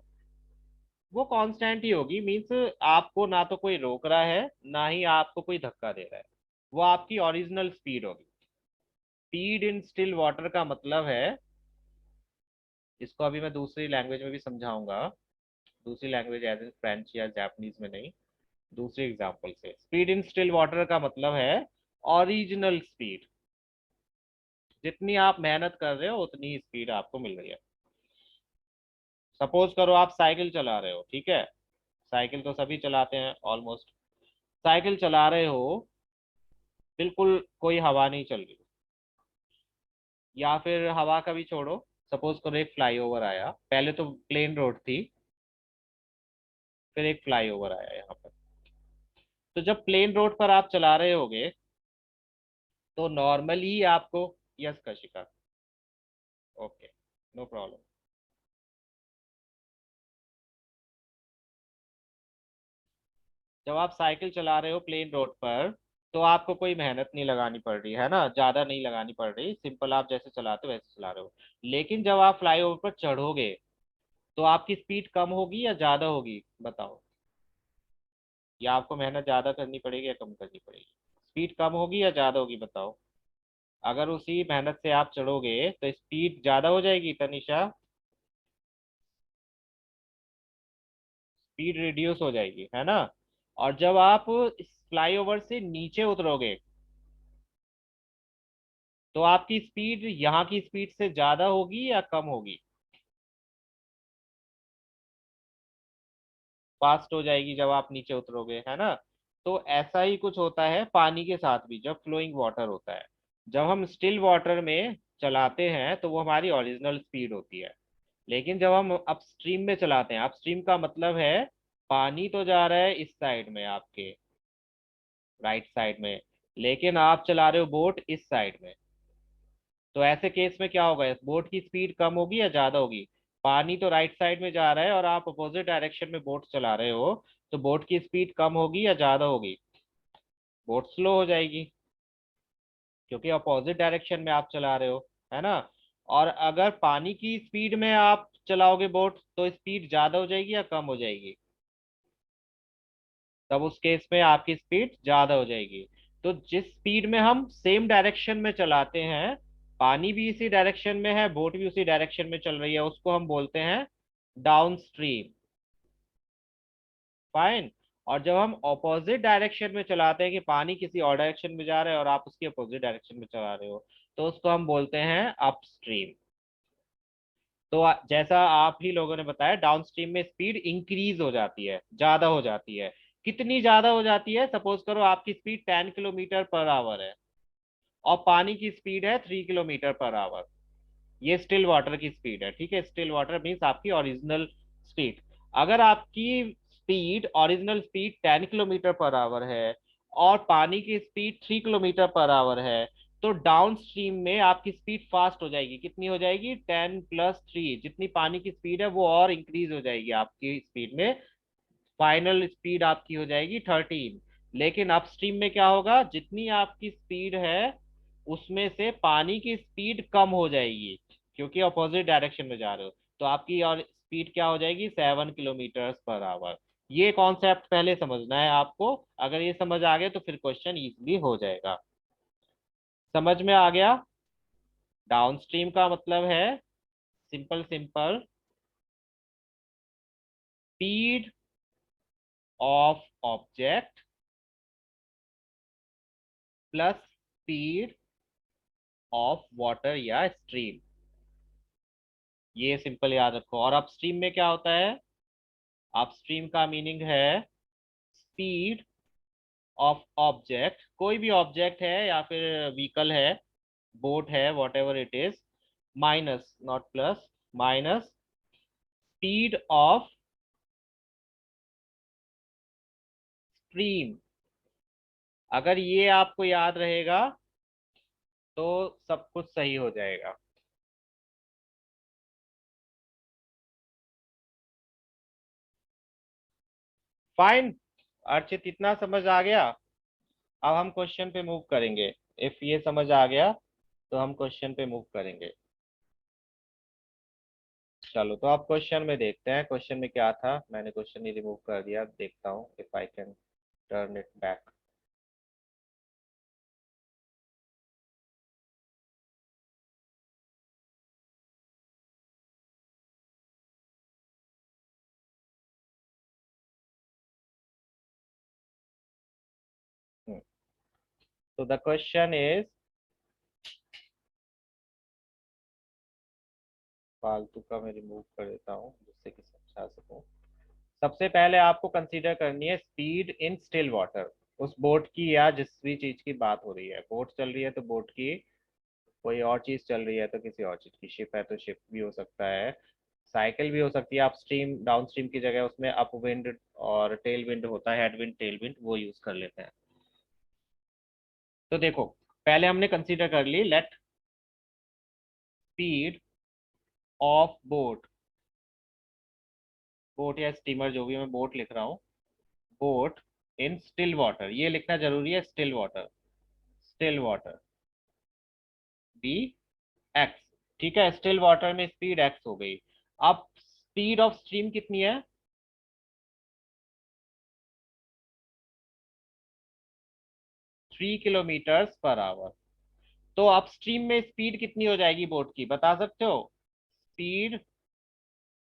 वो कांस्टेंट ही होगी। मीन्स आपको ना तो कोई रोक रहा है, ना ही आपको कोई धक्का दे रहा है, वो आपकी ओरिजिनल स्पीड होगी। स्पीड इन स्टिल वाटर का मतलब है, इसको अभी मैं दूसरी लैंग्वेज में भी समझाऊंगा, दूसरी लैंग्वेज एज इन फ्रेंच या जापानीज में नहीं, दूसरे एग्जांपल से। स्पीड इन स्टिल वाटर का मतलब है ओरिजिनल स्पीड। जितनी आप मेहनत कर रहे हो उतनी ही स्पीड आपको मिल रही है। सपोज करो आप साइकिल चला रहे हो, ठीक है, साइकिल तो सभी चलाते हैं ऑलमोस्ट। साइकिल चला रहे हो, बिल्कुल कोई हवा नहीं चल रही, या फिर हवा का भी छोड़ो, सपोज करो एक फ्लाईओवर आया, पहले तो प्लेन रोड थी, फिर एक फ्लाईओवर आया यहाँ पर। तो जब प्लेन रोड पर आप चला रहे होगे तो नॉर्मली आपको, yes Kashika, okay, no problem. जब आप साइकिल चला रहे हो प्लेन रोड पर तो आपको कोई मेहनत नहीं लगानी पड़ रही है ना, ज्यादा नहीं लगानी पड़ रही, सिंपल आप जैसे चलाते हो वैसे चला रहे हो। लेकिन जब आप फ्लाईओवर पर चढ़ोगे तो आपकी स्पीड कम होगी या ज्यादा होगी, बताओ? या आपको मेहनत ज्यादा करनी पड़ेगी या कम करनी पड़ेगी? स्पीड कम होगी या ज्यादा होगी, बताओ? अगर उसी मेहनत से आप चढ़ोगे तो स्पीड ज्यादा हो जाएगी तनिषा, स्पीड रिड्यूस हो जाएगी, है ना? और जब आप इस फ्लाईओवर से नीचे उतरोगे तो आपकी स्पीड यहाँ की स्पीड से ज्यादा होगी या कम होगी? फास्ट हो जाएगी जब आप नीचे उतरोगे, है ना? तो ऐसा ही कुछ होता है पानी के साथ भी जब फ्लोइंग वाटर होता है। जब हम स्टिल वाटर में चलाते हैं तो वो हमारी ओरिजिनल स्पीड होती है। लेकिन जब हम अपस्ट्रीम में चलाते हैं, अपस्ट्रीम का मतलब है पानी तो जा रहा है इस साइड में, आपके राइट साइड में, लेकिन आप चला रहे हो बोट इस साइड में। तो ऐसे केस में क्या होगा, बोट की स्पीड कम होगी या ज्यादा होगी? पानी तो राइट साइड में जा रहा है और आप अपोजिट डायरेक्शन में बोट चला रहे हो, तो बोट की स्पीड कम होगी या ज्यादा होगी? बोट स्लो हो जाएगी, क्योंकि अपोजिट डायरेक्शन में आप चला रहे हो, है ना? और अगर पानी की स्पीड में आप चलाओगे बोट तो स्पीड ज्यादा हो जाएगी या कम हो जाएगी? तब उस केस में आपकी स्पीड ज्यादा हो जाएगी। तो जिस स्पीड में हम सेम डायरेक्शन में चलाते हैं, पानी भी इसी डायरेक्शन में है, बोट भी उसी डायरेक्शन में चल रही है, उसको हम बोलते हैं डाउन स्ट्रीम। फाइन। और जब हम ऑपोजिट डायरेक्शन में चलाते हैं कि पानी किसी और डायरेक्शन में जा रहा है और आप उसकी अपोजिट डायरेक्शन में चला रहे हो, तो उसको हम बोलते हैं अपस्ट्रीम। तो जैसा आप ही लोगों ने बताया, डाउनस्ट्रीम में स्पीड इंक्रीज हो जाती है, ज्यादा हो जाती है। कितनी ज्यादा हो जाती है? सपोज करो आपकी स्पीड 10 किलोमीटर पर आवर है और पानी की स्पीड है 3 किलोमीटर पर आवर। ये स्टिल वाटर की स्पीड है, ठीक है। स्टिल वाटर मीन्स आपकी ओरिजिनल स्पीड। अगर आपकी speed original speed 10 kilometre per hour है और पानी की स्पीड 3 किलोमीटर पर आवर है, तो डाउन स्ट्रीम में आपकी स्पीड फास्ट हो जाएगी। कितनी हो जाएगी? 10 + 3, जितनी पानी की स्पीड है वो और इंक्रीज हो जाएगी आपकी स्पीड में। फाइनल स्पीड आपकी हो जाएगी 13। लेकिन अपस्ट्रीम में क्या होगा? जितनी आपकी स्पीड है उसमें से पानी की स्पीड कम हो जाएगी, क्योंकि अपोजिट डायरेक्शन में जा रहे हो। तो आपकी और स्पीड क्या हो जाएगी? 7 किलोमीटर पर आवर। ये कॉन्सेप्ट पहले समझना है आपको। अगर ये समझ आ गया तो फिर क्वेश्चन इजीली हो जाएगा। समझ में आ गया? डाउनस्ट्रीम का मतलब है simple simple, speed of object plus speed of water या स्ट्रीम। ये सिंपल याद रखो। और अपस्ट्रीम में क्या होता है? अपस्ट्रीम का मीनिंग है स्पीड ऑफ ऑब्जेक्ट, कोई भी ऑब्जेक्ट है या फिर व्हीकल है, बोट है, what ever it is, minus not plus, minus speed of stream. अगर ये आपको याद रहेगा तो सब कुछ सही हो जाएगा। फाइन। अर्चित, इतना समझ आ गया? अब हम क्वेश्चन पे मूव करेंगे। इफ ये समझ आ गया तो हम क्वेश्चन पे मूव करेंगे। चलो, तो आप क्वेश्चन में देखते हैं। क्वेश्चन में क्या था? मैंने क्वेश्चन ही रिमूव कर दिया, देखता हूँ if I can turn it back. तो द क्वेश्चन इज, फालतू का मैं रिमूव कर देता हूँ जिससे कि समझा सकूँ। सबसे पहले आपको कंसीडर करनी है स्पीड इन स्टिल वाटर। उस बोट की या जिस भी चीज की बात हो रही है, बोट चल रही है तो बोट की, कोई और चीज चल रही है तो किसी और चीज की, शिप है तो शिप भी हो सकता है, साइकिल भी हो सकती है। अप स्ट्रीम डाउन स्ट्रीम की जगह उसमें अप विंड और टेल विंड होता है, हेड विंड टेल विंड, वो यूज कर लेते हैं। तो देखो, पहले हमने कंसीडर कर ली, let speed of boat, boat या स्टीमर जो भी, मैं बोट लिख रहा हूँ, बोट इन स्टिल वाटर, ये लिखना जरूरी है, still water, still water be x. ठीक है, स्टिल वाटर में स्पीड एक्स हो गई। अब स्पीड ऑफ स्ट्रीम कितनी है? 3 किलोमीटर पर आवर। तो अपस्ट्रीम में स्पीड कितनी हो जाएगी बोट की, बता सकते हो? Speed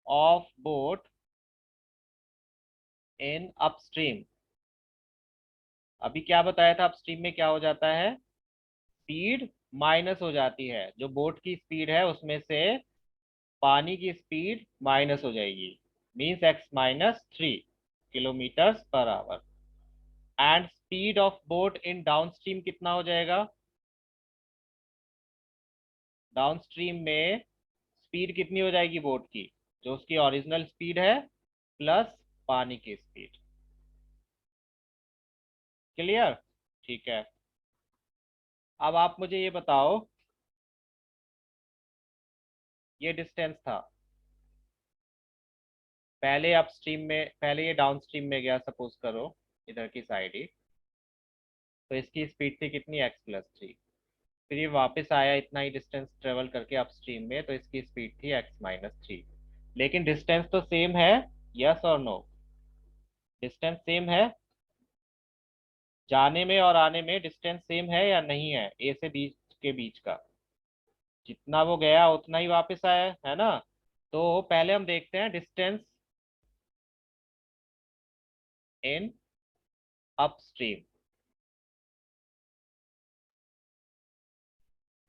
of boat in upstream, अभी क्या बताया था? अपस्ट्रीम में क्या हो जाता है? स्पीड माइनस हो जाती है, जो बोट की स्पीड है उसमें से पानी की स्पीड माइनस हो जाएगी, means x - 3 kilometre per hour. And speed of boat in down stream कितना हो जाएगा? डाउन स्ट्रीम में स्पीड कितनी हो जाएगी बोट की? जो उसकी ओरिजिनल स्पीड है प्लस पानी की स्पीड। क्लियर? ठीक है। अब आप मुझे ये बताओ, ये डिस्टेंस था, पहले अपस्ट्रीम में, पहले ये डाउन स्ट्रीम में गया सपोज करो, इधर की साइड ही, तो इसकी स्पीड थी कितनी? x + 3। फिर ये वापस आया इतना ही डिस्टेंस ट्रेवल करके अपस्ट्रीम में, तो इसकी स्पीड थी x - 3। लेकिन डिस्टेंस तो सेम है, यस और नो? डिस्टेंस सेम है, जाने में और आने में डिस्टेंस सेम है या नहीं है? ए से बी के बीच का, जितना वो गया उतना ही वापस आया है ना? तो पहले हम देखते हैं डिस्टेंस इन अपस्ट्रीम।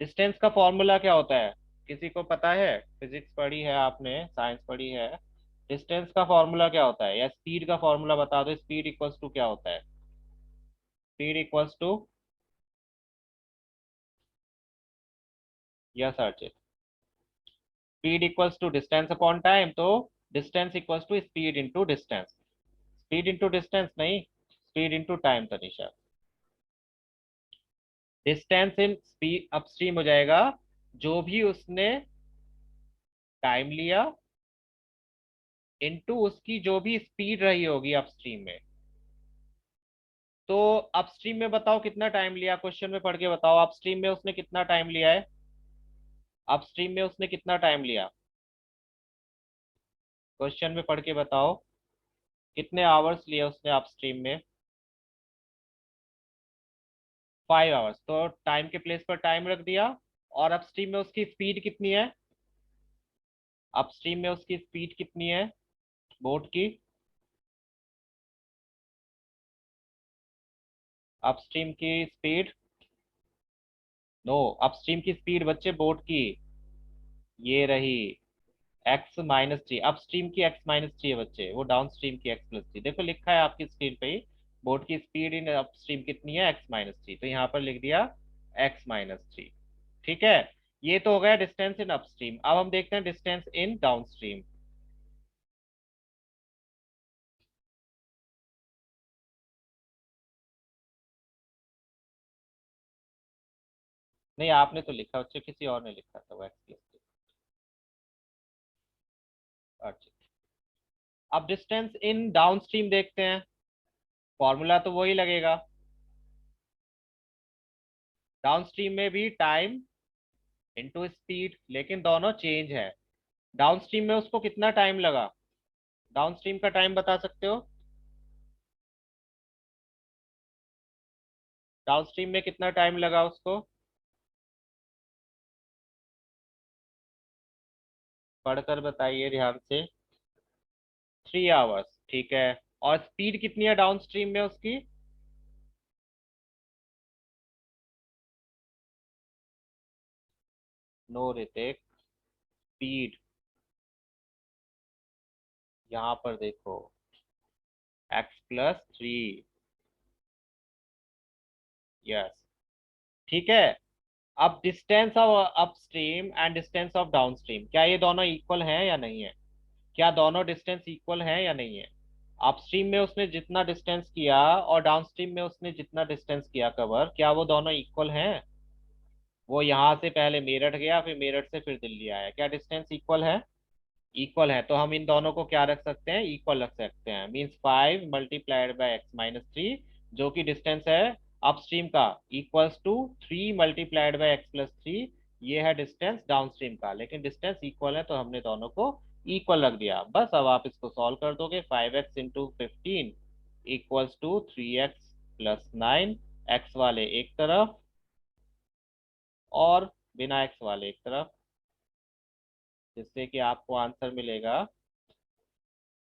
डिस्टेंस का फॉर्मूला क्या होता है? किसी को पता है? फिजिक्स पढ़ी है आपने, साइंस पढ़ी है? डिस्टेंस का फॉर्मूला क्या होता है, या स्पीड का फॉर्मूला बता दो। स्पीड इक्वल्स टू क्या होता है? Speed equals to, yes Archit, speed equals to distance upon time. तो distance equals to speed into distance. Speed into distance नहीं, speed into time Tanisha. Distance in speed upstream हो जाएगा जो भी उसने टाइम लिया इनटू उसकी जो भी स्पीड रही होगी अपस्ट्रीम में। तो अपस्ट्रीम में बताओ कितना टाइम लिया, क्वेश्चन में पढ़ के बताओ अपस्ट्रीम में उसने कितना टाइम लिया है। अपस्ट्रीम में उसने कितना टाइम लिया, क्वेश्चन में पढ़ के बताओ कितने आवर्स लिए उसने अपस्ट्रीम में। 5 आवर्स। तो टाइम के प्लेस पर टाइम रख दिया। और अपस्ट्रीम में उसकी स्पीड कितनी है, अपस्ट्रीम में उसकी स्पीड कितनी है बोट की। अपस्ट्रीम की स्पीड, नो, अपस्ट्रीम की स्पीड बच्चे बोट की ये रही x-3। अपस्ट्रीम की x-3 है बच्चे, वो डाउन स्ट्रीम की x+3। देखो लिखा है आपकी स्क्रीन पे ही, बोट की स्पीड इन अपस्ट्रीम कितनी है, x-3। तो यहाँ पर लिख दिया x-3। ठीक है, ये तो हो गया डिस्टेंस इन अपस्ट्रीम। अब हम देखते हैं डिस्टेंस इन डाउनस्ट्रीम। नहीं आपने तो लिखा बच्चे, किसी और ने लिखा था वो x+3। अच्छा, अब डिस्टेंस इन डाउनस्ट्रीम देखते हैं। फॉर्मूला तो वही लगेगा, डाउनस्ट्रीम में भी टाइम इनटू स्पीड, लेकिन दोनों चेंज है। डाउनस्ट्रीम में उसको कितना टाइम लगा, डाउनस्ट्रीम का टाइम बता सकते हो? डाउनस्ट्रीम में कितना टाइम लगा उसको, पढ़कर बताइए ध्यान से। 3 आवर्स, ठीक है। और स्पीड कितनी है डाउनस्ट्रीम में उसकी? नो ऋतिक, स्पीड यहाँ पर देखो, x+3। यस, ठीक है। अब distance of upstream and distance of downstream, क्या ये दोनों इक्वल हैं या नहीं है? क्या दोनों डिस्टेंस इक्वल हैं या नहीं है? अपस्ट्रीम में उसने जितना डिस्टेंस किया और डाउनस्ट्रीम में उसने जितना डिस्टेंस किया कवर, क्या वो दोनों इक्वल हैं? वो यहाँ से पहले मेरठ गया, फिर मेरठ से फिर दिल्ली आया, क्या डिस्टेंस इक्वल है? इक्वल है। तो हम इन दोनों को क्या रख सकते हैं, इक्वल रख सकते हैं। मीन्स 5 × x-3 जो कि डिस्टेंस है अपस्ट्रीम का, इक्वल्स टू 3 × x+3, ये है डिस्टेंस डाउनस्ट्रीम का। लेकिन डिस्टेंस इक्वल है तो हमने दोनों को इक्वल रख दिया। बस अब आप इसको सॉल्व कर दोगे। 5x × 15 equals to 3x+9, x वाले एक तरफ और बिना एक्स वाले एक तरफ, जिससे कि आपको आंसर मिलेगा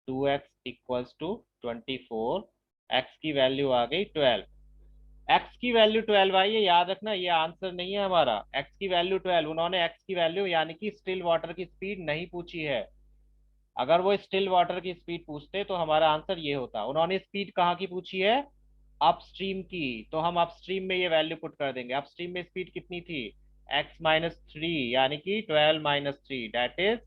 2x = 24। एक्स की वैल्यू आ गई 12। एक्स की वैल्यू 12 आई है, याद रखना ये आंसर नहीं है हमारा। एक्स की वैल्यू 12, उन्होंने एक्स की वैल्यू यानी कि स्टिल वाटर की स्पीड नहीं पूछी है। अगर वो स्टिल वाटर की स्पीड पूछते तो हमारा आंसर ये होता। उन्होंने स्पीड कहाँ की पूछी है, अपस्ट्रीम की। तो हम अपस्ट्रीम में ये वैल्यू पुट कर देंगे। अपस्ट्रीम में स्पीड कितनी थी, x-3, यानी कि 12 - 3 डेट इज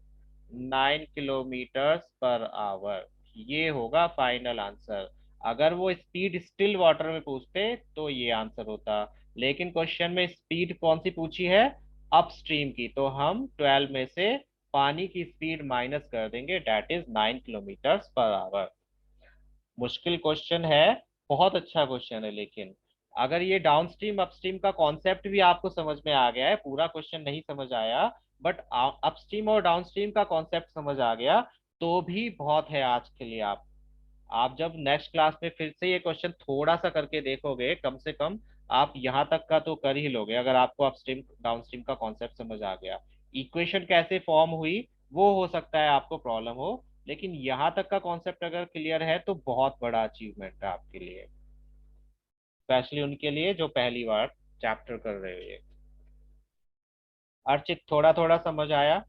9 km/h। ये होगा फाइनल आंसर। अगर वो स्पीड स्टिल वाटर में पूछते तो ये आंसर होता, लेकिन क्वेश्चन में स्पीड कौन सी पूछी है, अपस्ट्रीम की। तो हम 12 में से पानी की स्पीड माइनस कर देंगे, डेट इज 9 km/h। मुश्किल क्वेश्चन है, बहुत अच्छा क्वेश्चन है। लेकिन अगर ये डाउनस्ट्रीम अपस्ट्रीम का कॉन्सेप्ट भी आपको समझ में आ गया है, पूरा क्वेश्चन नहीं समझ आया बट अपस्ट्रीम और डाउनस्ट्रीम का कॉन्सेप्ट समझ आ गया, तो भी बहुत है आज के लिए। आप जब नेक्स्ट क्लास में फिर से ये क्वेश्चन थोड़ा सा करके देखोगे, कम से कम आप यहाँ तक का तो कर ही लोगे, अगर आपको अपस्ट्रीम डाउनस्ट्रीम का कॉन्सेप्ट समझ आ गया। इक्वेशन कैसे फॉर्म हुई वो हो सकता है आपको प्रॉब्लम हो, लेकिन यहाँ तक का कॉन्सेप्ट अगर क्लियर है तो बहुत बड़ा अचीवमेंट है आपके लिए, स्पेशली उनके लिए जो पहली बार चैप्टर कर रहे हो ये। अर्चित थोड़ा थोड़ा समझ आया?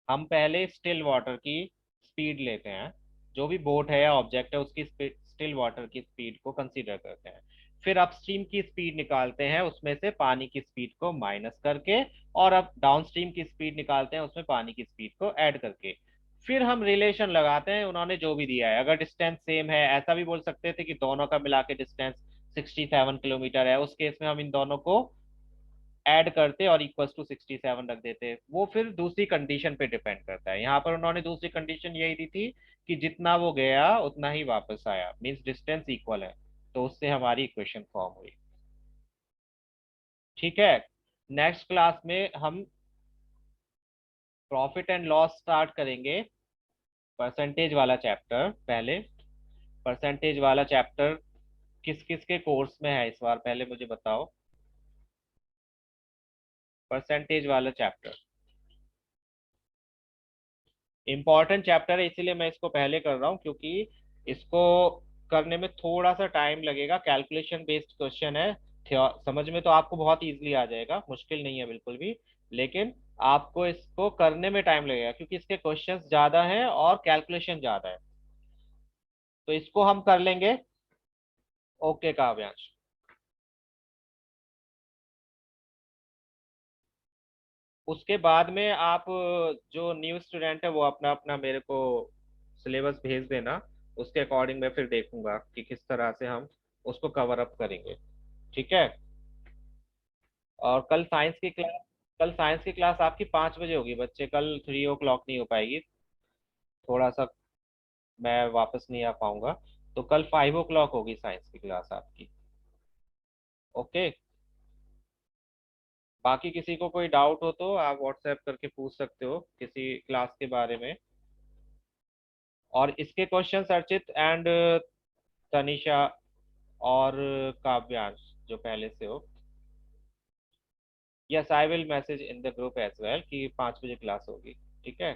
हम पहले स्टिल वाटर की स्पीड लेते हैं, जो भी बोट है या ऑब्जेक्ट है उसकी स्टिल वाटर की स्पीड को कंसीडर करते हैं। फिर अपस्ट्रीम की स्पीड निकालते हैं उसमें से पानी की स्पीड को माइनस करके, और अब डाउनस्ट्रीम की स्पीड निकालते हैं उसमें पानी की स्पीड को ऐड करके। फिर हम रिलेशन लगाते हैं उन्होंने जो भी दिया है। अगर डिस्टेंस सेम है, ऐसा भी बोल सकते थे कि दोनों का मिला के डिस्टेंस 67 किलोमीटर है, उस केस में हम इन दोनों को ऐड करते और इक्वल्स टू 67 रख देते। वो फिर दूसरी कंडीशन पे डिपेंड करता है। यहाँ पर उन्होंने दूसरी कंडीशन यही दी थी कि जितना वो गया उतना ही वापस आया, मींस डिस्टेंस इक्वल है। तो उससे हमारी इक्वेशन फॉर्म हुई। ठीक है। नेक्स्ट क्लास में हम प्रॉफिट एंड लॉस स्टार्ट करेंगे, परसेंटेज वाला चैप्टर पहले। परसेंटेज वाला चैप्टर किस किस के कोर्स में है इस बार, पहले मुझे बताओ। परसेंटेज वाला चैप्टर इंपॉर्टेंट चैप्टर है, इसीलिए मैं इसको पहले कर रहा हूँ, क्योंकि इसको करने में थोड़ा सा टाइम लगेगा। कैलकुलेशन बेस्ड क्वेश्चन है। समझ में तो आपको बहुत इजीली आ जाएगा, मुश्किल नहीं है बिल्कुल भी। लेकिन आपको इसको करने में टाइम लगेगा, क्योंकि इसके क्वेश्चंस ज्यादा हैं और कैलकुलेशन ज्यादा है। तो इसको हम कर लेंगे। ओके काव्यांश। उसके बाद में आप जो न्यू स्टूडेंट है वो अपना अपना मेरे को सिलेबस भेज देना। उसके अकॉर्डिंग मैं फिर देखूंगा कि किस तरह से हम उसको कवर अप करेंगे। ठीक है। और कल साइंस की क्लास आपकी 5 बजे होगी बच्चे, कल 3 o'clock नहीं हो पाएगी। थोड़ा सा मैं वापस नहीं आ पाऊंगा। तो कल 5 o'clock होगी साइंस की क्लास आपकी। ओके। बाकी किसी को कोई डाउट हो तो आप व्हाट्सएप करके पूछ सकते हो किसी क्लास के बारे में। और इसके क्वेश्चंस अर्चित एंड तनिषा और काव्यांश जो पहले से हो, yes I will message in the group as well कि 5 बजे क्लास होगी। ठीक है।